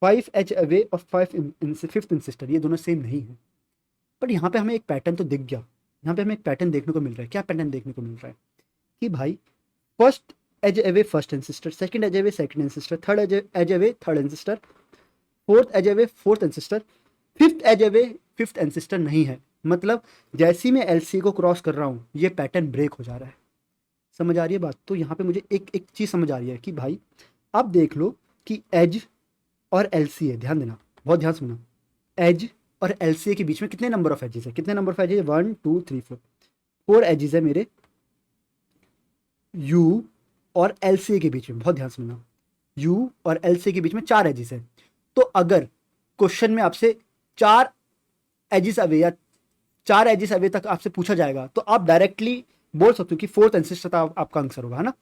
5 एज अवे और 5 फिफ्थ एंसिस्टर, ये दोनों सेम नहीं है। बट यहाँ पे हमें एक पैटर्न तो दिख गया, यहाँ पे हमें एक पैटर्न देखने को मिल रहा है। क्या पैटर्न देखने को मिल रहा है कि भाई first edge away first ancestor, second edge away second ancestor, third edge away third ancestor, fourth edge away fourth ancestor, fifth edge away fifth ancestor नहीं है। मतलब जैसे ही मैं एलसी को क्रॉस कर रहा हूँ ये पैटर्न ब्रेक हो जा रहा है। समझ आ रही है बात? तो यहाँ पे मुझे एक एक चीज़ समझ आ रही है कि भाई आप देख लो कि एज और एलसी है, ध्यान देना, बहुत ध्यान सुनना। एज और एलसीए के बीच में कितने नंबर ऑफ एजेस है, कितने नंबर ऑफ एजेस है, 1 2 3 4, 4 एजेस है मेरे यू और एलसीए के बीच में। बहुत ध्यान सुनना, यू और एलसीए के बीच में 4 एजेस है। तो अगर क्वेश्चन में आपसे 4 एजेस अवे या 4 एजेस अवे तक आपसे पूछा जाएगा तो आप डायरेक्टली बोल सकते हो कि फोर्थ एंसिस्टर आपका आंसर होगा, है ना।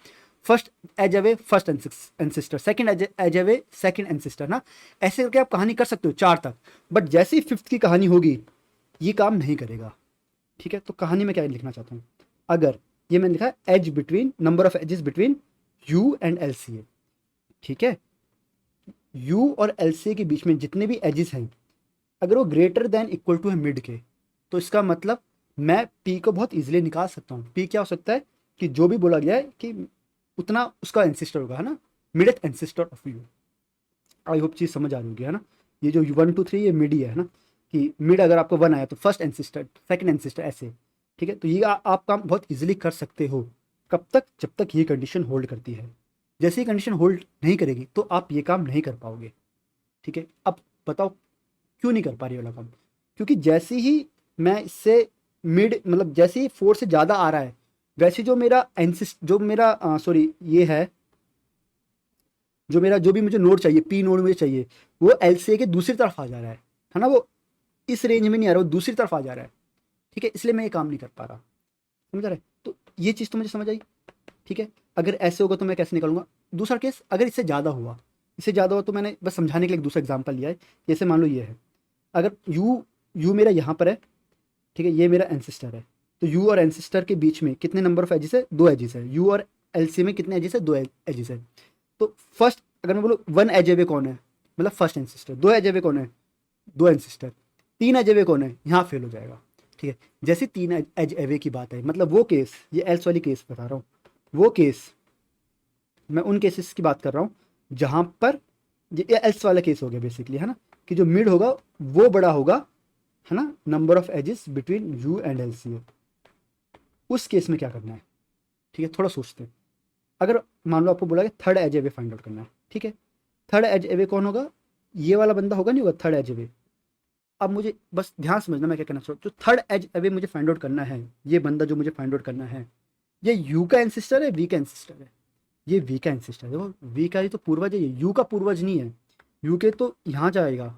First edge away first ancestor, second edge away second ancestor ना, ऐसे करके आप कहानी कर सकते हो 4 तक। बट जैसे ही फिफ्थ की कहानी होगी ये काम नहीं करेगा। ठीक है, तो कहानी में क्या लिखना चाहता हूँ, अगर ये मैंने लिखा edge between, number of edges between u and LCA. ठीक है, यू और एलसीए के बीच में जितने भी एजेस हैं अगर वो ग्रेटर देन इक्वल टू है मिड के, तो इसका मतलब मैं पी को बहुत इजीली निकाल सकता हूँ। पी क्या हो सकता है कि जो भी बोला गया है कि उतना उसका एंसिस्टर होगा, है ना, mid ancestor of U. I hope चीज़ समझ आ रही होगी, है ना। ये जो 1 2 3 ये मिड ही है ना, कि मिड अगर आपको 1 आया तो फर्स्ट एंसिस्टर सेकंड एंसिस्टर ऐसे। ठीक है, तो ये आप काम बहुत इजीली कर सकते हो। कब तक, जब तक ये कंडीशन होल्ड करती है। जैसे ही कंडीशन होल्ड नहीं करेगी तो आप ये काम नहीं कर पाओगे। ठीक है, अब बताओ क्यों नहीं कर पा रही वाला काम, क्योंकि जैसे ही मैं इससे मिड मतलब जैसे ही 4 से ज़्यादा आ रहा है वैसे जो मेरा जो मेरा सॉरी ये है, जो मेरा जो भी मुझे नोड चाहिए, पी नोड मुझे चाहिए, वो एलसीए के दूसरी तरफ आ जा रहा है ना, वो इस रेंज में नहीं आ रहा, वो दूसरी तरफ आ जा रहा है। ठीक है, इसलिए मैं ये काम नहीं कर पा रहा। समझ रहा है? तो ये चीज़ तो मुझे समझ आई। ठीक है। अगर ऐसे होगा तो मैं कैसे निकालूंगा। दूसरा केस, अगर इससे ज़्यादा हुआ तो मैंने बस समझाने के लिए एक दूसरा एग्जाम्पल लिया है। जैसे मान लो ये है, अगर यू मेरा यहाँ पर है, ठीक है, ये मेरा एंसिस्टर है, तो यू और एंसिस्टर के बीच में कितने नंबर ऑफ एजिस है, 2 एजिस है। यू और एलसी में कितने एजिस है, 2 एजिस है। तो फर्स्ट अगर मैं बोलूँ 1 एज अवे कौन है, मतलब फर्स्ट एंसिस्टर। 2 एज अवे कौन है, 2 एंसिस्टर। 3 एज अवे कौन है, यहाँ फेल हो जाएगा। ठीक है, जैसे 3 एज अवे की बात है, मतलब वो केस, ये एल्स वाली केस बता रहा हूँ, वो केस मैं उन केसेस की बात कर रहा हूँ जहाँ पर ये एल्स वाला केस हो गया बेसिकली, है ना, कि जो मिड होगा वो बड़ा होगा, है ना, number of edges between u and L C. उस केस में क्या करना है, ठीक है, थोड़ा सोचते हैं। अगर मान लो आपको बोला कि third edge away find out करना है, ठीक है, थर्ड एज अवे कौन होगा, ये वाला बंदा होगा, नहीं होगा थर्ड एज अवे। अब मुझे बस ध्यान समझना मैं क्या कहना चाहता हूँ। जो थर्ड एज अवे मुझे फाइंड आउट करना है, ये बंदा जो मुझे फाइंड आउट करना है, ये यू का एंसिस्टर है, वी का एंसिस्टर है। ये वी का एंसिस्टर है। देखो वी का ही तो पूर्वज है, ये यू का पूर्वज नहीं है। यू के तो यहाँ जाएगा।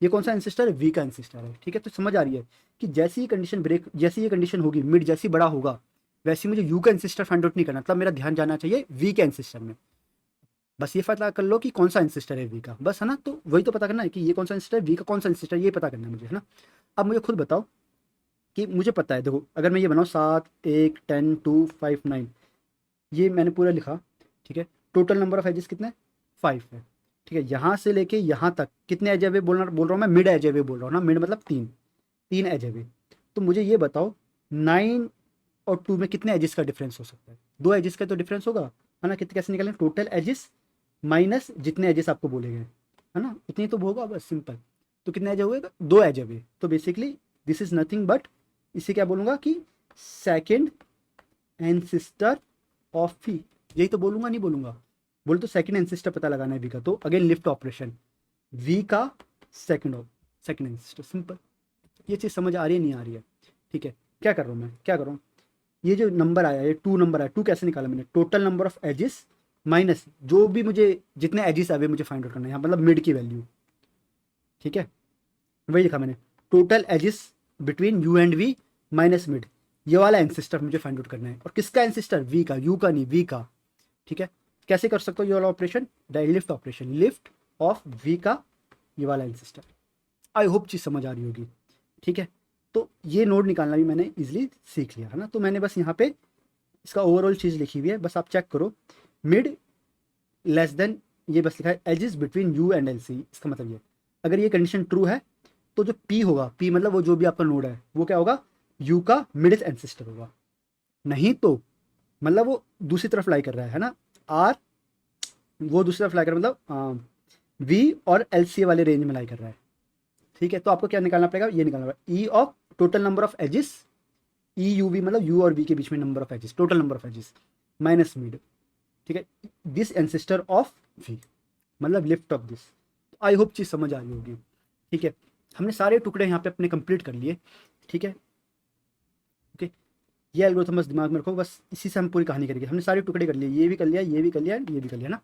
ये कौन सा एंसिस्टर है, वी का एंसिस्टर है। ठीक है, तो समझ आ रही है कि जैसी ही कंडीशन ब्रेक, जैसी ये कंडीशन होगी, मिड जैसी बड़ा होगा, वैसे मुझे यू का एंसिस्टर फाइंड आउट नहीं करना, मतलब मेरा ध्यान जाना चाहिए वी के एंसिस्टर में। बस ये पता कर लो कि कौन सा एंसिस्टर है वी का, बस, है ना। तो वही तो पता करना है कि ये कौन सा एंसिस्टर है, वी का कौन सा एंसिस्टर है, ये पता करना है मुझे, है ना। अब मुझे खुद बताओ कि मुझे पता है, देखो अगर मैं ये बनाऊँ 7 1 10 2 5 9, ये मैंने पूरा लिखा, ठीक है। टोटल नंबर ऑफ एजेस कितने, 5 है। ठीक है, यहाँ से लेके यहाँ तक कितने एज अवे बोल रहा हूँ मैं, मिड एज अवे बोल रहा हूँ ना, मिड मतलब 3 एज अवे। तो मुझे ये बताओ 9 और 2 में कितने एजेस का डिफरेंस हो सकता है, 2 एजेस का तो डिफरेंस होगा, है ना। कितने, कैसे निकालें, टोटल एजेस माइनस जितने एजेस आपको बोले गए, है ना, उतनी तो होगा, बस सिंपल। तो कितने एज हुए, 2 एज अवे। तो basically this is nothing but, इसे क्या बोलूँगा कि सेकेंड एंसिस्टर ऑफ वी, यही तो बोलूँगा, नहीं बोलूँगा, बोल तो सेकंड एंसिस्टर पता लगाना है वी का, तो अगेन लिफ्ट ऑपरेशन, वी का सेकंड एंसिस्टर, सिंपल। ये चीज़ समझ आ रही है, नहीं आ रही है, ठीक है। क्या कर रहा हूँ मैं, क्या कर रहा हूँ, ये जो नंबर आया, ये 2 नंबर आया, 2 कैसे निकाला मैंने, total number of edges minus जो भी मुझे जितने एजिस आए मुझे फाइंड आउट करना है यहाँ, मतलब मिड की वैल्यू, ठीक है। वही लिखा मैंने, total edges between u and v minus mid, ये वाला एंसिस्टर मुझे फाइंड आउट करना है। और किसका एंसिस्टर, वी का, यू का नहीं, वी का। ठीक है, कैसे कर सकते हो ये वाला operation, lift operation, lift of v का ये वाला एंसिस्टर। आई होप चीज़ समझ आ रही होगी, ठीक है। तो ये नोड निकालना भी मैंने इजीली सीख लिया, है ना। तो मैंने बस यहाँ पे इसका ओवरऑल चीज़ लिखी हुई है, बस आप चेक करो, मिड लेस देन, ये बस लिखा है edges between u and L C. इसका मतलब ये, अगर ये कंडीशन ट्रू है तो जो पी होगा, पी मतलब वो जो भी आपका नोड है वो क्या होगा, यू का मिडिल एंसिस्टर होगा। नहीं तो मतलब वो दूसरी तरफ लाई कर रहा है ना, आर वो दूसरी तरफ लाई कर रहा है, मतलब वी और एल सी वाले रेंज में लाई कर रहा है। ठीक है, तो आपको क्या निकालना पड़ेगा, ये निकालना पड़ेगा E of total number of edges, E U V मतलब यू और वी के बीच में number of edges, total number of edges minus mid, ठीक है, दिस एंसिस्टर ऑफ वी, मतलब lift of this. I hope चीज़ समझ आ रही होगी, ठीक है। हमने सारे टुकड़े यहाँ पे अपने कंप्लीट कर लिए, ठीक है। ओके, ये एल्गोरिथम बस दिमाग में रखो, बस इसी से हम पूरी कहानी करेंगे। हमने सारे टुकड़े कर लिए, ये भी कर लिया, ये भी कर लिया, ये भी कर लिया ना।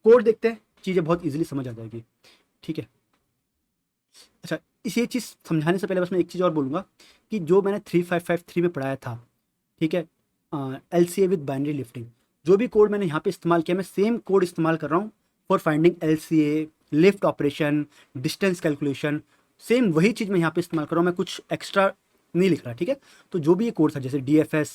कोड देखते हैं, चीज़ें बहुत इजीली समझ आ जाएगी, ठीक है। अच्छा, इस ये चीज़ समझाने से पहले बस मैं एक चीज़ और बोलूँगा कि जो मैंने 3553 में पढ़ाया था, ठीक है, L C A with binary lifting, जो भी कोड मैंने यहाँ पे इस्तेमाल किया, मैं सेम कोड इस्तेमाल कर रहा हूँ for finding L C A, lift operation, distance calculation, same वही चीज़ मैं यहाँ पे इस्तेमाल कर रहा हूँ, मैं कुछ एक्स्ट्रा नहीं लिख रहा, ठीक है। तो जो भी ये कोड था, जैसे डी एफ एस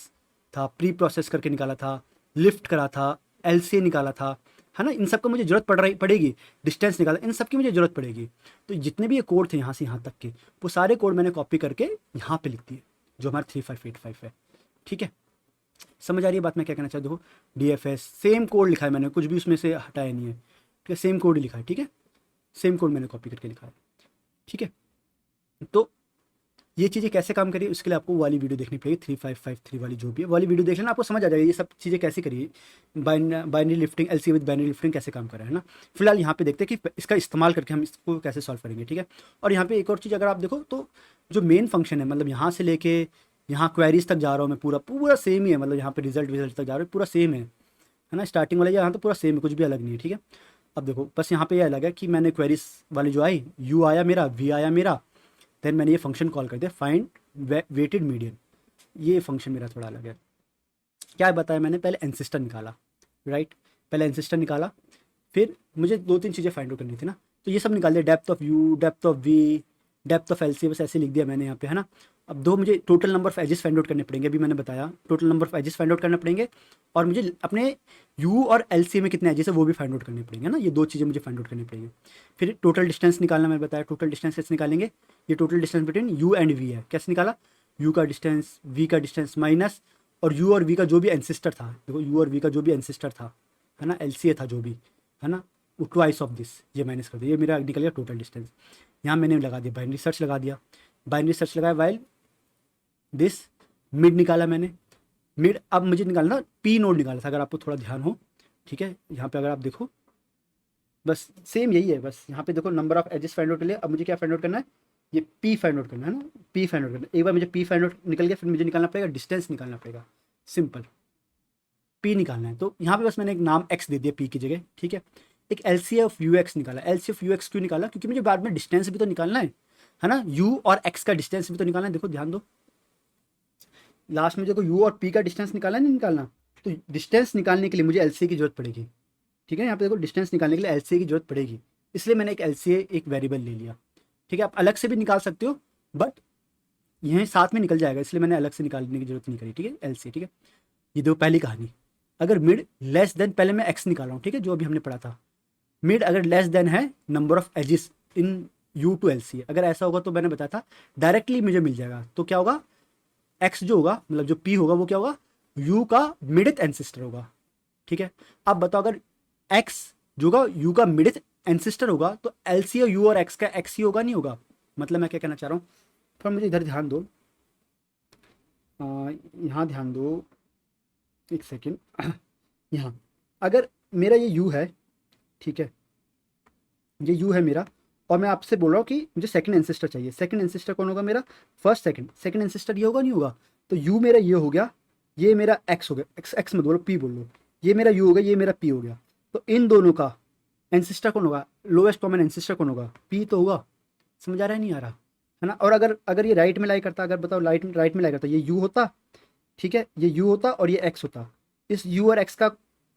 था, प्री प्रोसेस करके निकाला था, लिफ्ट करा था, एल सी ए निकाला था, है ना, इन सब को मुझे ज़रूरत पड़ेगी, डिस्टेंस निकाला, इन सब की मुझे ज़रूरत पड़ेगी। तो जितने भी ये कोड थे यहाँ से यहाँ तक के, वो सारे कोड मैंने कॉपी करके यहाँ पे लिख दिए, जो हमारा 3585 है, ठीक है। समझ आ रही है बात मैं क्या कहना चाहता हूँ। D F S same code लिखा है मैंने, कुछ भी उसमें से हटाया नहीं है, ठीक है, सेम कोड ही लिखा है, ठीक है, सेम कोड मैंने कॉपी करके लिखा है, ठीक है। तो ये चीज़ें कैसे काम करिए, उसके लिए आपको वाली वीडियो देखनी पड़ेगी, 3553 वाली जो भी है, वाली वीडियो देख लेना, आपको समझ आ जाएगा ये सब चीज़ें कैसे करिए, binary lifting, L C with binary lifting कैसे काम कर रहा है ना। फिलहाल यहाँ पे देखते हैं कि इसका इस्तेमाल करके हम इसको कैसे सॉल्व करेंगे, ठीक है। और यहाँ पे एक और चीज़ अगर आप देखो तो जो मेन फंक्शन है, मतलब यहाँ से लेके यहाँ क्वेरीज तक जा रहा हूँ मैं, पूरा पूरा सेम ही है, मतलब यहाँ पे रिजल्ट तक जा रहा है, पूरा सेम है ना। स्टार्टिंग वाला यहाँ तो पूरा सेम है, कुछ भी अलग नहीं है, ठीक है। अब देखो बस यहाँ पे ये अलग है कि मैंने क्वेरीज वाली जो आई, यू आया मेरा, वी आया मेरा, देन मैंने ये फंक्शन कॉल कर दिया फाइंड वेटेड मीडियन, ये फंक्शन मेरा थोड़ा अलग है, क्या बताया मैंने, पहले एंसिस्टर निकाला, राइट, पहले एंसिस्टर निकाला, फिर मुझे 2-3 चीज़ें फाइंड आउट करनी थी ना, तो ये सब निकाल दिया, depth of u, depth of v, depth of L C, बस ऐसे लिख दिया मैंने यहाँ पे, है ना। अब दो मुझे total number of edges find out करने पड़ेंगे, अभी मैंने बताया total number of edges find out करने पड़ेंगे, और मुझे अपने यू और एल सी में कितने एजेस है वो भी फाइंड आउट करने पड़ेंगे ना, ये 2 चीज़ें मुझे फाइंड आउट करनी पड़ेंगी। फिर टोटल डिस्टेंस निकालना, मैंने बताया टोटल डिस्टेंस कैसे निकालेंगे, ये total distance between u and v है, कैसे निकाला, यू का डिस्टेंस, वी का डिस्टेंस माइनस, और यू और वी का जो भी एंसिस्टर था, देखो यू और वी का जो भी एंसिस्टर था, है ना, एल सी ए था जो भी, है ना, वो ट्वाइस ऑफ दिस, ये माइनस कर दिया, ये मेरा निकल गया टोटल डिस्टेंस। यहाँ मैंने लगा दिया बाइनरी सर्च लगा दिया, बाइनरी सर्च लगाया वाइल दिस, मिड निकाला मैंने, मिड अब मुझे निकालना पी नोड निकाला था, अगर आपको थोड़ा ध्यान हो, ठीक है, यहाँ पे अगर आप देखो बस सेम यही है, बस यहाँ पे देखो number of edges find out के लिए अब मुझे क्या फाइंड आउट करना है, ये पी फाइंड आउट करना है ना, पी फाइंड आउट करना है। एक बार मुझे पी फाइंड आउट निकल गया, फिर मुझे निकालना पड़ेगा डिस्टेंस, निकालना पड़ेगा, सिंपल पी निकालना है। तो यहाँ पे बस मैंने एक नाम एक्स दे दिया पी की जगह, ठीक है। एक L C of U X निकाला, L C of U X क्यों निकाला, क्योंकि मुझे बाद में डिस्टेंस भी तो निकालना है ना, यू और एक्स का डिस्टेंस भी तो निकालना है, देखो ध्यान दो, लास्ट में देखो यू और पी का डिस्टेंस निकालना है, नहीं निकालना, तो डिस्टेंस निकालने के लिए मुझे एल सी की जरूरत पड़ेगी, ठीक है, यहाँ पे देखो डिस्टेंस निकालने के लिए एल सी की जरूरत पड़ेगी, इसलिए मैंने एक एल सी एक वेरिएबल ले लिया, ठीक है। आप अलग से भी निकाल सकते हो, बट यह साथ में निकल जाएगा, इसलिए मैंने अलग से निकालने की जरूरत नहीं करी, ठीक है, एल सी, ठीक है। ये देखो पहली कहानी, अगर मिड लेस देन, पहले मैं एक्स निकाला हूँ, ठीक है, जो अभी हमने पढ़ा था, मिड अगर लेस देन है number of edges in u to L C, अगर ऐसा होगा तो मैंने बताया था डायरेक्टली मुझे मिल जाएगा, तो क्या होगा, एक्स जो होगा मतलब जो पी होगा वो क्या होगा, यू का मिडिथ एंसिस्टर होगा, ठीक है। अब बताओ अगर एक्स जो होगा यू का मिडिथ एंसिस्टर होगा, तो एल सी और यू और एक्स का एक्स ही होगा, नहीं होगा, मतलब मैं क्या कहना चाह रहा हूँ, थोड़ा मुझे इधर ध्यान दो, यहाँ ध्यान दो एक सेकेंड, यहाँ अगर मेरा ये यू है, ठीक है, ये यू है मेरा, और मैं आपसे बोल रहा हूँ कि मुझे सेकंड एंसेस्टर चाहिए, सेकंड एंसेस्टर कौन होगा मेरा, फर्स्ट सेकंड एंसेस्टर ये होगा, नहीं होगा, तो यू मेरा ये हो गया, ये मेरा एक्स हो गया, एक्स एक्स मत बोलो पी बोल लो, ये मेरा यू हो गया, ये मेरा पी हो गया, तो इन दोनों का एंसेस्टर कौन होगा, लोएस्ट कॉमन एंसेस्टर कौन होगा, पी तो होगा, समझ आ रहा है नहीं आ रहा, है ना। और अगर अगर ये राइट में लाई करता, अगर बताओ राइट में लाई करता, ये यू होता, ठीक है, ये यू होता और ये एक्स होता, इस यू और एक्स का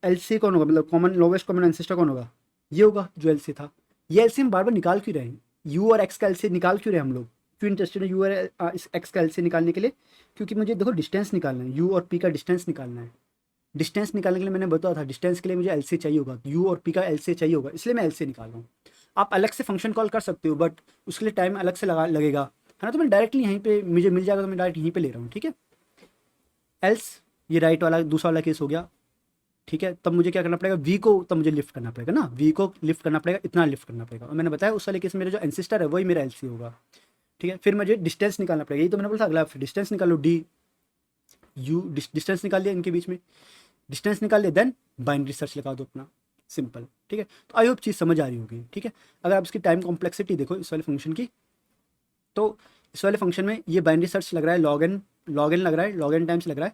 एल सी कौन होगा, मतलब कॉमन लोवेस्ट कॉमन एंसेस्टर कौन होगा, ये होगा जो एल सी था। ये एल सी हम बार बार निकाल क्यों रहे हैं, यू और एक्स का एल सी निकाल क्यों रहे हैं हम लोग, क्यों इंटरेस्टेड है यू और इस एक्स का एल सी निकालने के लिए, क्योंकि मुझे देखो डिस्टेंस निकालना है, यू और पी का डिस्टेंस निकालना है, डिस्टेंस निकालने के लिए मैंने बताया था डिस्टेंस के लिए मुझे एल सी चाहिए होगा, यू और पी का एल सी चाहिए होगा, इसलिए मैं एल सी निकाल रहा हूँ। आप अलग से फंक्शन कॉल कर सकते हो, बट उसके लिए टाइम अलग से लगेगा, है ना, तो मैं डायरेक्टली यहीं पे मुझे मिल जाएगा, तो मैं डायरेक्ट यहीं पे ले रहा हूँ, ठीक है। एल्स ये राइट वाला दूसरा वाला केस हो गया, ठीक है, तब मुझे क्या करना पड़ेगा, वी को तब मुझे लिफ्ट करना पड़ेगा ना, वी को लिफ्ट करना पड़ेगा, इतना लिफ्ट करना पड़ेगा, और मैंने बताया उस वाले केस में मेरा जो एंसिस्टर है वही मेरा एल सी होगा, ठीक है। फिर मुझे डिस्टेंस निकालना पड़ेगा, यही तो मैंने बोला था अगला, डिस्टेंस निकालो, डी यू डिस्टेंस निकाल लिया इनके बीच में, डिस्टेंस निकाल लिया, देन बाइनरी सर्च लगा दो अपना, सिंपल, ठीक है। तो आई होप चीज़ समझ आ रही होगी, ठीक है। अगर आप इसकी टाइम कॉम्प्लेक्सिटी देखो इस वाले फंक्शन की, तो इस वाले फंक्शन में ये बाइनरी सर्च लग रहा है, लॉग एन लग रहा है, लॉग एन टाइम्स लग रहा है,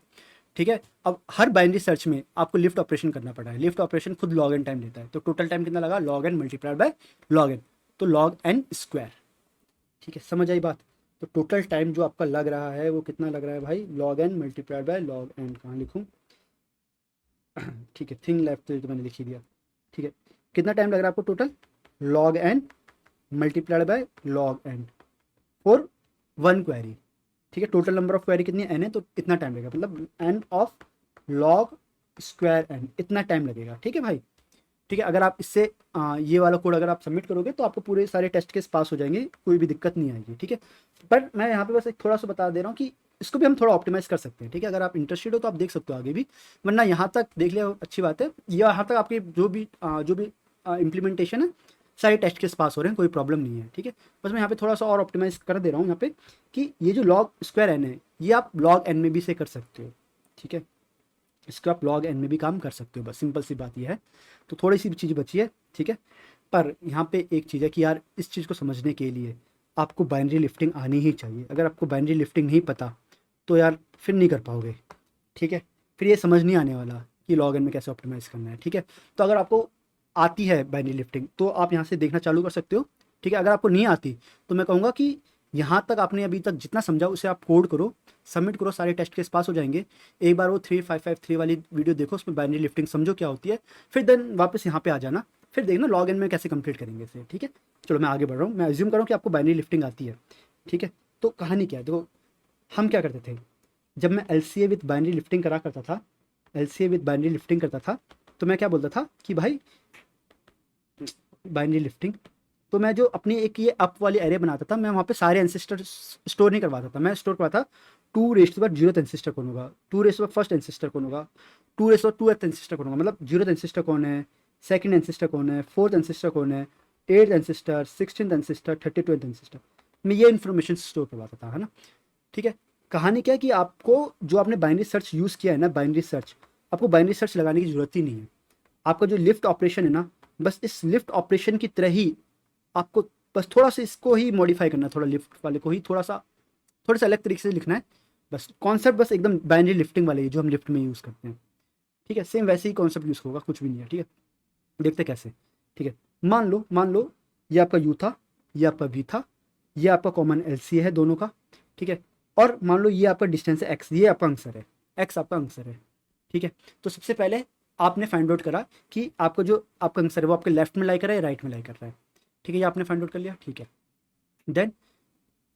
ठीक है। अब हर बाइनरी सर्च में आपको लिफ्ट ऑपरेशन करना पड़ा है, लिफ्ट ऑपरेशन खुद लॉग एन टाइम लेता है, तो टोटल टाइम कितना लगा, log n multiplied by log n, तो लॉग एन स्क्वायर, ठीक है, समझ आई बात। तो टोटल टाइम जो आपका लग रहा है वो कितना लग रहा है भाई, log n multiplied by log n, कहाँ लिखूँ, ठीक है, थिंग लेफ्ट तो मैंने लिख ही दिया, ठीक है। कितना टाइम लग रहा है आपको total, log n multiplied by log n for one query, ठीक है। टोटल नंबर ऑफ क्वेरी कितनी एन है, तो इतना टाइम लगेगा, मतलब n of log square n, इतना टाइम लगेगा, ठीक है भाई, ठीक है। अगर आप इससे ये वाला कोड अगर आप सबमिट करोगे तो आपको पूरे सारे टेस्ट केस पास हो जाएंगे, कोई भी दिक्कत नहीं आएगी, ठीक है। बट मैं यहाँ पे बस एक थोड़ा सा बता दे रहा हूँ कि इसको भी हम थोड़ा ऑप्टिमाइज कर सकते हैं, ठीक है। अगर आप इंटरेस्टेड हो तो आप देख सकते हो आगे भी, वरना यहाँ तक देख लिया अच्छी बात है, यहाँ तक आपकी जो भी इम्प्लीमेंटेशन है सारे टेस्ट केस पास हो रहे हैं, कोई प्रॉब्लम नहीं है, ठीक है। बस मैं यहाँ पे थोड़ा सा और ऑप्टिमाइज कर दे रहा हूँ यहाँ पे कि ये जो लॉग स्क्वायर एन है ये आप लॉग एन में भी से कर सकते हो, ठीक है, इसको आप लॉग एन में भी काम कर सकते हो, बस सिंपल सी बात ये है। तो थोड़ी सी चीज़ बची है, ठीक है। पर यहाँ पे एक चीज़ है कि यार इस चीज़ को समझने के लिए आपको बाइनरी लिफ्टिंग आनी ही चाहिए, अगर आपको बाइनरी लिफ्टिंग नहीं पता तो यार फिर नहीं कर पाओगे, ठीक है। फिर ये समझ नहीं आने वाला कि लॉग एन में कैसे ऑप्टिमाइज़ करना है, ठीक है। तो अगर आपको आती है बाइनरी लिफ्टिंग तो आप यहाँ से देखना चालू कर सकते हो, ठीक है। अगर आपको नहीं आती तो मैं कहूँगा कि यहाँ तक आपने अभी तक जितना समझा उसे आप कोड करो, सबमिट करो, सारे टेस्ट केस पास हो जाएंगे। एक बार वो 3553 वाली वीडियो देखो, उसमें बाइनरी लिफ्टिंग समझो क्या होती है, फिर देन वापस यहाँ पे आ जाना, फिर देखना लॉग इन में कैसे कंप्लीट करेंगे इसे, ठीक है। चलो मैं आगे बढ़ रहा हूँ, मैं एज्यूम कर रहा हूँ कि आपको बाइनरी लिफ्टिंग आती है, ठीक है। तो कहानी क्या है, देखो हम क्या करते थे, जब मैं LCA विथ बाइनरी लिफ्टिंग करा करता था, LCA विथ बाइनरी लिफ्टिंग करता था, तो मैं क्या बोलता था कि भाई बाइनरी लिफ्टिंग, तो मैं जो अपनी एक ये अप वाली एरे बनाता था, मैं वहाँ पे सारे एंसेस्टर स्टोर नहीं करवाता था, मैं स्टोर करवाता 2 raise to the 0th ancestor कौन होगा, 2 raise to the first ancestor कौन होगा, 2 raise to the 2th ancestor कौन होगा, मतलब 0th एंसेस्टर कौन है, सेकंड एंसेस्टर कौन है, फोर्थ एंसेस्टर कौन है, 8th ancestor, 16th ancestor, 32th ancestor, मैं ये इन्फॉर्मेशन स्टोर करवाता था, है ना, ठीक है। कहानी क्या है कि आपको जो आपने बाइनरी सर्च यूज़ किया है ना, बाइनरी सर्च, आपको बाइनरी सर्च लगाने की ज़रूरत ही नहीं है। आपका जो लिफ्ट ऑपरेशन है ना, बस इस लिफ्ट ऑपरेशन की तरह ही आपको बस थोड़ा सा इसको ही मॉडिफाई करना है, थोड़ा लिफ्ट वाले को ही थोड़ा सा अलग तरीके से लिखना है, बस कॉन्सेप्ट बस एकदम बाइनरी लिफ्टिंग वाले ही जो हम लिफ्ट में यूज़ करते हैं, ठीक है। सेम वैसे ही कॉन्सेप्ट यूज़ होगा, कुछ भी नहीं है, ठीक है। देखते कैसे, ठीक है। मान लो ये आपका यू था, ये आपका वी था, ये आपका कॉमन LCA है दोनों का, ठीक है। और मान लो ये आपका डिस्टेंस है एक्स, ये आपका आंसर है, एक्स आपका आंसर है, ठीक है। तो सबसे पहले आपने फाइंड आउट करा कि आपका जो आपका आंसर है वो आपके लेफ्ट में लाई कर रहा है, राइट में लाई कर रहा है, ठीक है। ये आपने फाइंड आउट कर लिया, ठीक है। देन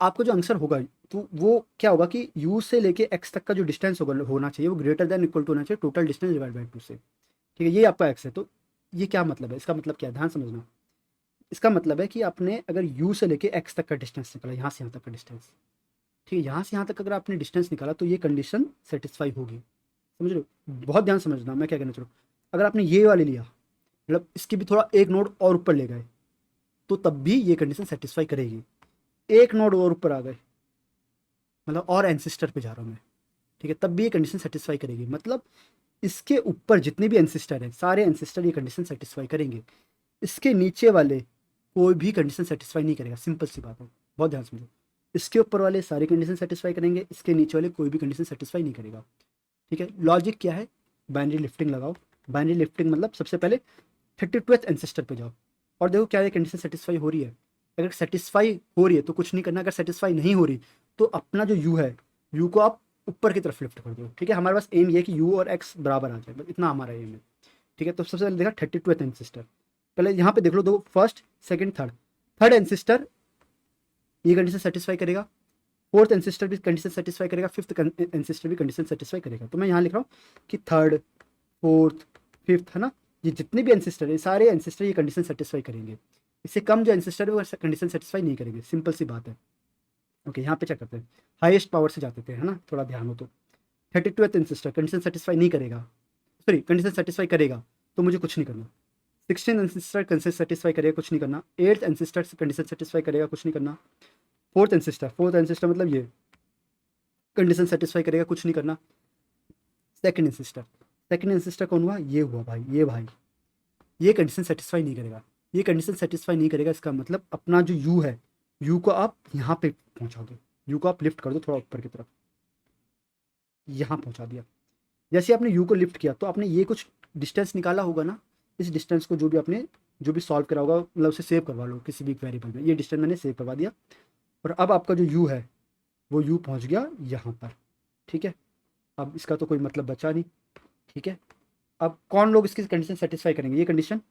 आपका जो आंसर होगा, तो वो क्या होगा कि यू से लेके एक्स तक का जो डिस्टेंस होगा होना चाहिए वो ग्रेटर देन इक्वल टू होना चाहिए टोटल डिस्टेंस डिवाइड बाई 2 से, ठीक है। ये आपका एक्स है, तो ये क्या मतलब है, इसका मतलब क्या है, ध्यान समझना। इसका मतलब है कि आपने अगर यू से लेके एक्स तक का डिस्टेंस निकाला, यहाँ से यहाँ तक का डिस्टेंस, ठीक है, यहाँ से यहाँ तक अगर आपने डिस्टेंस निकाला तो ये कंडीशन सेटिस्फाई होगी, समझ रहे हो। बहुत ध्यान समझना मैं क्या कहना चाह रहा हूँ। अगर आपने ये वाले लिया, मतलब इसकी भी थोड़ा एक नोड और ऊपर ले गए, तो तब भी ये कंडीशन सेटिस्फाई करेगी। एक नोड और ऊपर आ गए, मतलब और एंसिस्टर पे जा रहा हूँ मैं, ठीक है, तब भी ये कंडीशन सेटिस्फाई करेगी। मतलब इसके ऊपर जितने भी एंसिस्टर हैं, सारे एंसिस्टर ये कंडीशन सेटिस्फाई करेंगे। इसके नीचे वाले कोई भी कंडीशन सेटिस्फाई नहीं करेगा, सिंपल सी बात है, बहुत ध्यान समझो। इसके ऊपर वाले सारे कंडीशन सेटिस्फाई करेंगे, इसके नीचे वाले कोई भी कंडीशन सेटिस्फाई नहीं करेगा, ठीक है। लॉजिक क्या है, बाइनरी लिफ्टिंग लगाओ। बाइनरी लिफ्टिंग मतलब सबसे पहले 32th एंसेस्टर पे जाओ और देखो क्या ये कंडीशन सेटिस्फाई हो रही है। अगर सेटिस्फाई हो रही है तो कुछ नहीं करना, अगर सेटिस्फाई नहीं हो रही तो अपना जो यू है, यू को आप ऊपर की तरफ लिफ्ट कर दो, ठीक है। हमारे पास एम ये है कि यू और एक्स बराबर आ जाए, बस इतना हमारा एम है, ठीक है। तो सबसे पहले देखा 32th एंसेस्टर, पहले यहाँ पे देख लो, दो first second third, third ancestor ये कंडीशन सेटिस्फाई करेगा, फोर्थ एंसेस्टर भी कंडीशन सेटिस्फाई करेगा, फिफ्थ एंसेस्टर भी कंडीशन सेटिस्फाई करेगा। तो मैं यहाँ लिख रहा हूँ कि थर्ड, फोर्थ, फिफ्थ, है ना, ये जितने भी एंसेस्टर है सारे एंसेस्टर ये कंडीशन सेटिस्फाई करेंगे। इससे कम जो एंसेस्टर है वो कंडीशन सेटिस्फाई नहीं करेंगे, सिंपल सी बात है। ओके, यहाँ पे चेक करते हैं, हाईएस्ट पावर से जाते थे, है ना, थोड़ा ध्यान हो तो। 32th एंसेस्टर कंडीशन सेटिस्फाई नहीं करेगा, सॉरी कंडीशन सेटिस्फाई करेगा, तो मुझे कुछ नहीं करना। 16th एंसेस्टर कंडीशन सेटिस्फाई करेगा, कुछ नहीं करना। 8th एंसेस्टर कंडीशन सेटिस्फाई करेगा, कुछ नहीं करना। फोर्थ एंसेस्टर मतलब ये कंडीशन सेटिस्फाई करेगा, कुछ नहीं करना। सेकंड एंसेस्टर कौन हुआ, ये हुआ भाई, ये भाई ये कंडीशन सेटिस्फाई नहीं करेगा, ये कंडीशन सेटिस्फाई नहीं करेगा। इसका मतलब अपना जो यू है, यू को आप यहाँ पे पहुँचा दो, यू को आप लिफ्ट कर दो थोड़ा ऊपर की तरफ, यहाँ पहुँचा दिया। जैसे आपने यू को लिफ्ट किया तो आपने ये कुछ डिस्टेंस निकाला होगा ना, इस डिस्टेंस को जो भी आपने जो भी सॉल्व करा होगा, मतलब उसे सेव करवा लो किसी भी वेरिएबल में, ये डिस्टेंस मैंने सेव करवा दिया। और अब आपका जो यू है वो यू पहुँच गया यहाँ पर, ठीक है। अब इसका तो कोई मतलब बचा नहीं, ठीक है। अब कौन लोग इसकी कंडीशन सेटिस्फाई करेंगे, ये कंडीशन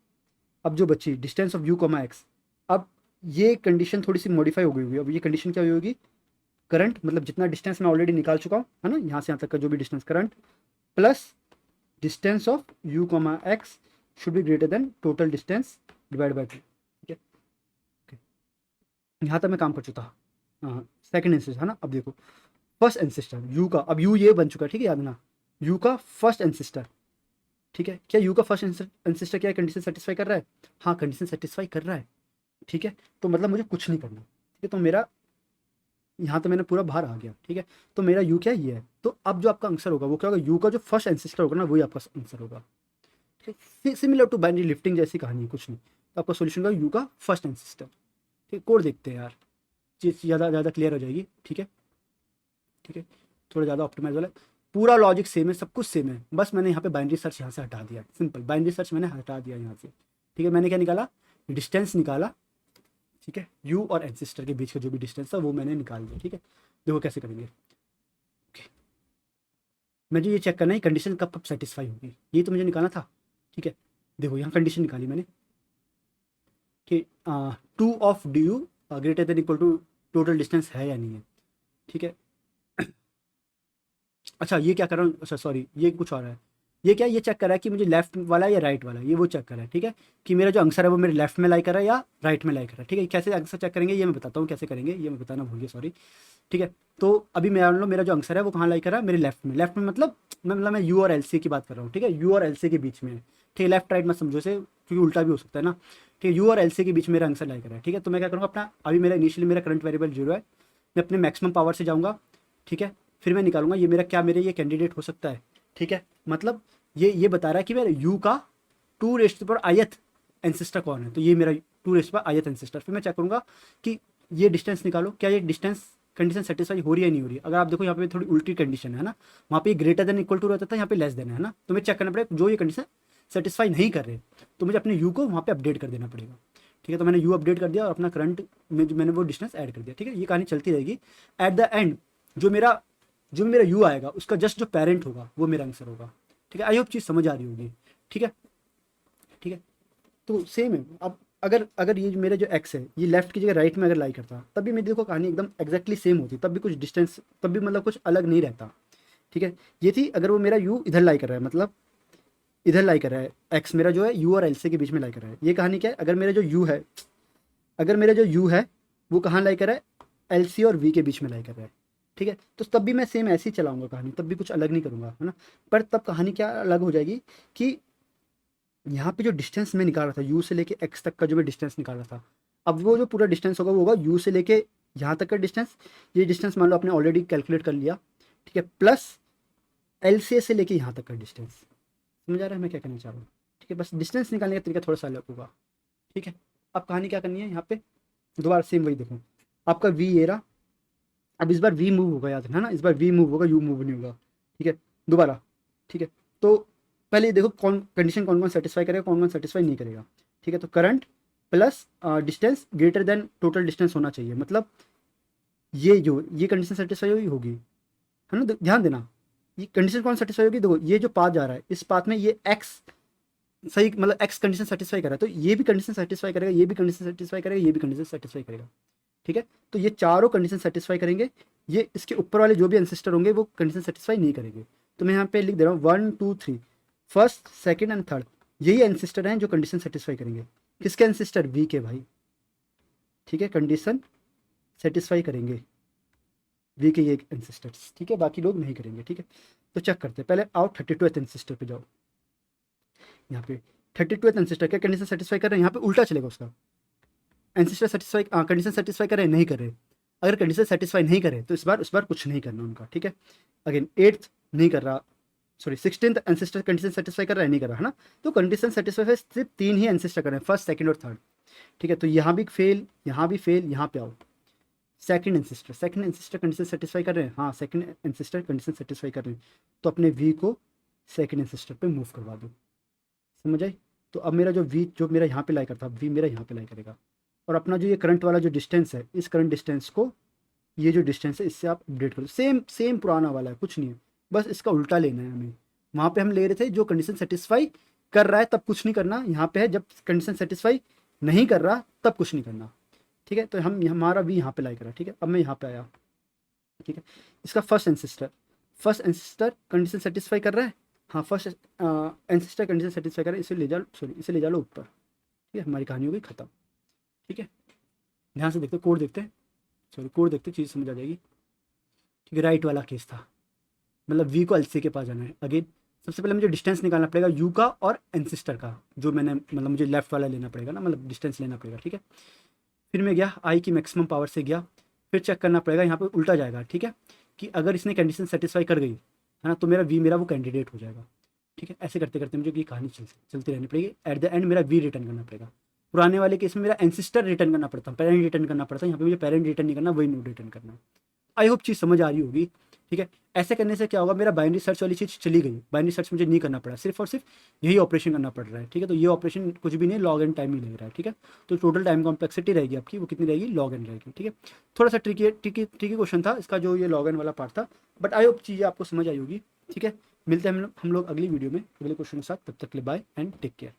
अब जो बची distance of you comma x, अब ये कंडीशन थोड़ी सी मॉडिफाई हो गई होगी। अब ये कंडीशन क्या हुई होगी, करंट मतलब जितना डिस्टेंस मैं ऑलरेडी निकाल चुका हूँ, है ना, यहाँ से यहाँ तक का जो भी distance, current plus distance of you comma x should be greater than total distance divide by 2, ठीक है। ओके, यहाँ तक मैं काम कर चुका। हाँ, सेकंड एंसेस्टर है ना। अब देखो फर्स्ट एंसेस्टर यू का, अब यू ये बन चुका है, ठीक है, याद ना, यू का फर्स्ट एंसेस्टर, ठीक है। क्या यू का फर्स्ट एंसेस्टर क्या है, कंडीशन सेटिस्फाई कर रहा है, हाँ कंडीशन सेटिस्फाई कर रहा है, ठीक है। तो मतलब मुझे कुछ नहीं करना, ठीक है। तो मेरा यहाँ तो मैंने पूरा बाहर आ गया, ठीक है। तो मेरा यू क्या है, ये है। तो अब जो आपका आंसर होगा वो क्या होगा, यू का जो फर्स्ट एंसेस्टर होगा ना वही आपका आंसर होगा, ठीक है। सिमिलर टू बाइनरी लिफ्टिंग जैसी कहानी है, कुछ नहीं। तो आपका सोल्यूशन होगा यू का फर्स्ट एंसेस्टर, ठीक है। कोड देखते हैं यार, चीज़ ज़्यादा क्लियर हो जाएगी, ठीक है, ठीक है। थोड़ा ज़्यादा ऑप्टिमाइज वाला, पूरा लॉजिक सेम है, सब कुछ सेम है, बस मैंने यहाँ पे बाइनरी सर्च यहाँ से हटा दिया, सिंपल बाइनरी सर्च मैंने हटा दिया यहाँ से, ठीक है। मैंने क्या निकाला, डिस्टेंस निकाला, ठीक है, यू और एंसेस्टर के बीच का जो भी डिस्टेंस था वो मैंने निकाल दिया। ठीक है, देखो कैसे करेंगे। ओके, मुझे ये चेक करना है कंडीशन कब कब सेटिस्फाई होगी, ये तो मुझे निकालना था। ठीक है, देखो यहाँ कंडीशन निकाली मैंने कि 2 greater than equal to total distance है या नहीं है। ठीक है, अच्छा ये क्या कर रहा हूँ, अच्छा सॉरी ये कुछ और है। ये क्या, ये चेक कर रहा है कि मुझे लेफ्ट वाला या राइट वाला, ये वो चेक कर रहा है। ठीक है, कि मेरा जो आंसर है वो मेरे लेफ्ट में लाई कर रहा है या राइट में लाई कर रहा है। ठीक है, कैसे आंसर चेक करेंगे ये मैं बताता हूँ, कैसे करेंगे ये मैं बताना भूल गया, सॉरी। ठीक है, तो अभी मान लो मेरा जो आंसर है वो कहाँ लाई कर रहा है, मेरे लेफ्ट में। लेफ्ट में मतलब मैं यू और एल सी की बात कर रहा हूँ। ठीक है, यू और एल सी के बीच में है। ठीक है, लेफ्ट राइट मत समझो इसे, क्योंकि उल्टा भी हो सकता है ना। ठीक है, यू और एल सी के बीच मेरा आंसर लाई कर रहा है। ठीक है, तो मैं क्या करूँगा अपना, अभी मेरा इनिशियली मेरा करंट वेरिएबल 0 है, मैं अपने मैक्सिमम पावर से जाऊँगा। ठीक है, फिर मैं निकालूंगा ये मेरा क्या, मेरे ये कैंडिडेट हो सकता है। ठीक है, मतलब ये बता रहा है कि मेरा यू का 2 पर ith एंसेस्टर कौन है, तो ये मेरा 2 पर ith एंसेस्टर। फिर मैं चेक करूंगा कि ये डिस्टेंस निकालो, क्या ये डिस्टेंस कंडीशन सेटिस्फाई हो रही है नहीं हो रही है। अगर आप देखो यहाँ पे थोड़ी उल्टी कंडीशन है ना, वहाँ पे ग्रेटर देन इक्वल टू रहता था, यहाँ पे लेस देन है ना, तो मुझे चेक करना पड़ेगा जो ये कंडीशन सेटिस्फाई नहीं कर रहे, तो मुझे अपने यू को वहाँ पे अपडेट कर देना पड़ेगा। ठीक है, तो मैंने यू अपडेट कर दिया और अपना करंट में जो मैंने वो डिस्टेंस ऐड कर दिया। ठीक है, ये कहानी चलती रहेगी। एट द एंड जो मेरा यू आएगा उसका जस्ट जो पेरेंट होगा वो मेरा आंसर होगा। ठीक है, आई होप चीज़ समझ आ रही होगी। ठीक है, ठीक है, तो सेम है। अब अगर अगर ये मेरा जो एक्स है ये लेफ्ट की जगह राइट में अगर लाई करता, तब भी मेरी देखो कहानी एकदम एग्जैक्टली सेम होती, तब भी कुछ डिस्टेंस, तब भी मतलब कुछ अलग नहीं रहता। ठीक है, ये थी अगर वो मेरा यू इधर लाई कर रहा है, मतलब इधर लाई कर रहा है, एक्स मेरा जो है यू और एल सी के बीच में लाई कर रहा है। ये कहानी क्या है, अगर मेरा जो यू है, अगर मेरा जो यू है वो कहाँ लाई कर रहा है, एल सी और वी के बीच में लाई कर रहा है। ठीक है, तो तब भी मैं सेम ऐसे ही चलाऊंगा कहानी, तब भी कुछ अलग नहीं करूंगा, है ना। पर तब कहानी क्या अलग हो जाएगी कि यहाँ पे जो डिस्टेंस मैं निकाल रहा था यू से लेके एक्स तक का जो मैं डिस्टेंस निकाल रहा था, अब वो जो पूरा डिस्टेंस होगा वो होगा यू से लेके यहाँ तक का डिस्टेंस। ये डिस्टेंस मान लो आपने ऑलरेडी कैलकुलेट कर लिया। ठीक है, प्लस एल से लेके यहाँ तक का डिस्टेंस। समझ आ रहा है मैं क्या कहना चाह रहा हूँ। ठीक है, बस डिस्टेंस निकालने का तरीका थोड़ा सा अलग होगा। ठीक है, अब कहानी क्या करनी है यहाँ पे, दोबारा सेम वही देखो, आपका वी ये रहा। अब इस बार वी मूव होगा, याद रखना ना, इस बार वी मूव होगा, यू मूव नहीं होगा। ठीक है, दोबारा। ठीक है, तो पहले देखो कौन कंडीशन कौन कौन सेटिस्फाई करेगा, कौन कौन सेटिस्फाई नहीं करेगा। ठीक है, तो current plus distance greater than total distance होना चाहिए, मतलब ये कंडीशन सेटिस्फाई होगी, है ना। ध्यान देना, ये कंडीशन कौन सेटिस्फाई होगी, देखो ये जो पाथ जा रहा है इस पाथ में ये एक्स सही, मतलब एक्स कंडीशन सेटिस्फाई कर रहा है, तो ये भी कंडीशन सेटिस्फाई करेगा, ये भी कंडीशन सेटिस्फाई करेगा, ये भी कंडीशन सेटिस्फाई करेगा। ठीक है, तो ये चारों कंडीशन सेटिस्फाई करेंगे, ये इसके ऊपर वाले जो भी एंसेस्टर होंगे वो कंडीशन सेटिस्फाई नहीं करेंगे। तो मैं यहाँ पे लिख दे रहा हूँ 1 2 3, फर्स्ट सेकंड एंड थर्ड यही एंसेस्टर हैं जो कंडीशन सेटिस्फाई करेंगे। किसके एंसेस्टर, वी के भाई। ठीक है, कंडीशन सेटिस्फाई करेंगे वी के ये एंसेस्टर्स। ठीक है, बाकी लोग नहीं करेंगे। ठीक है, तो चेक करते हैं, पहले आओ 32th एंसेस्टर पे जाओ। यहाँ पे 32th एंसेस्टर क्या कंडीशन सेटिस्फाई कर रहे हैं, यहाँ पे उल्टा चलेगा उसका। एंसेस्टर सेटिस्फाई कंडीशन सेटिस्फाई कर रहे हैं, नहीं कर रहे। अगर कंडीशन सेटिस्फाई नहीं करे तो इस बार कुछ नहीं करना उनका। ठीक है, अगेन 8th नहीं कर रहा, sorry 16th ancestor condition satisfy कर रहा है, नहीं कर रहा है ना। तो कंडीशन सेटिस्फाई सिर्फ 3 ही एंसेस्टर कर रहे हैं, फर्स्ट सेकंड और थर्ड। ठीक है, तो यहाँ भी फेल, यहाँ भी फेल, यहाँ पे आओ सेकंड एंसेस्टर कंडीशन सेटिस्फाई कर रहे हैं, हाँ सेकंड एंसेस्टर कंडीशन सेटिस्फाई कर रहे हैं, तो अपने वी को सेकंड एंसेस्टर पे मूव करवा दो। समझ आई। तो अब मेरा जो वी जो मेरा यहाँ पे लाई करता, वी मेरा यहाँ पे लाई करेगा, और अपना जो ये करंट वाला जो डिस्टेंस है, इस करंट डिस्टेंस को, ये जो डिस्टेंस है इससे आप अपडेट करो, सेम सेम पुराना वाला है, कुछ नहीं है, बस इसका उल्टा लेना है हमें। वहाँ पे हम ले रहे थे जो कंडीशन सेटिस्फाई कर रहा है तब कुछ नहीं करना, यहाँ पे है जब कंडीशन सेटिस्फाई नहीं कर रहा तब कुछ नहीं करना। ठीक है, तो हम हमारा वी यहाँ पे लाई करा। ठीक है, अब मैं यहाँ पे आया। ठीक है, इसका फर्स्ट एंसेस्टर कंडीशन सेटिस्फाई कर रहा है, हाँ फर्स्ट एंसेस्टर कंडीशन सेटिस्फाई कर रहा है, इसे ले जाओ, सॉरी इसे ले जाओ ऊपर। ठीक है, हमारी कहानी हो गई खत्म। ठीक है, ध्यान से देखते कोड देखते हैं, सॉरी कोड देखते चीज़ समझ आ जाएगी। ठीक है, राइट वाला केस था, मतलब वी को एल सी के पास जाना है। अगेन सबसे पहले मुझे डिस्टेंस निकालना पड़ेगा यू का और एंसेस्टर का, जो मैंने मतलब मुझे लेफ्ट वाला लेना पड़ेगा ना, मतलब डिस्टेंस लेना पड़ेगा। ठीक है, फिर मैं गया आई की मैक्सिमम पावर से गया, फिर चेक करना पड़ेगा, यहाँ पे उल्टा जाएगा। ठीक है, कि अगर इसने कंडीशन सेटिस्फाई कर गई है ना, तो मेरा वो कैंडिडेट हो जाएगा। ठीक है, ऐसे करते करते मुझे ये कहानी चलती रहनी पड़ेगी। एट द एंड मेरा वी रिटर्न करना पड़ेगा। पुराने वाले केस में मेरा एंसेस्टर रिटर्न करना पड़ता, पेरेंट रिटर्न करना पड़ता, यहाँ पे मुझे पेरेंट रिटर्न नहीं करना, वही नोड रिटर्न करना। आई होप चीज़ समझ आ रही होगी। ठीक है, ऐसे करने से क्या होगा, मेरा बाइनरी सर्च वाली चीज़ चली गई, बाइनरी सर्च मुझे नहीं करना पड़ा, सिर्फ और सिर्फ यही ऑपरेशन करना पड़ रहा है, ठीक है। तो ये ऑपरेशन कुछ भी नहीं, लॉग एन टाइम ही लग रहा है, ठीक है। तो टोटल टाइम कॉम्प्लेक्सिटी रहेगी आपकी, वो कितनी रहेगी, लॉग एन रहेगी, ठीक है। थोड़ा सा ट्रिकी क्वेश्चन था इसका, जो ये लॉग एन वाला पार्ट था, बट आई होप चीज़ें आपको समझ आई होगी, ठीक है। मिलते हैं हम लोग अगली वीडियो में अगले क्वेश्चन के साथ, तब तक के लिए बाय एंड टेक केयर।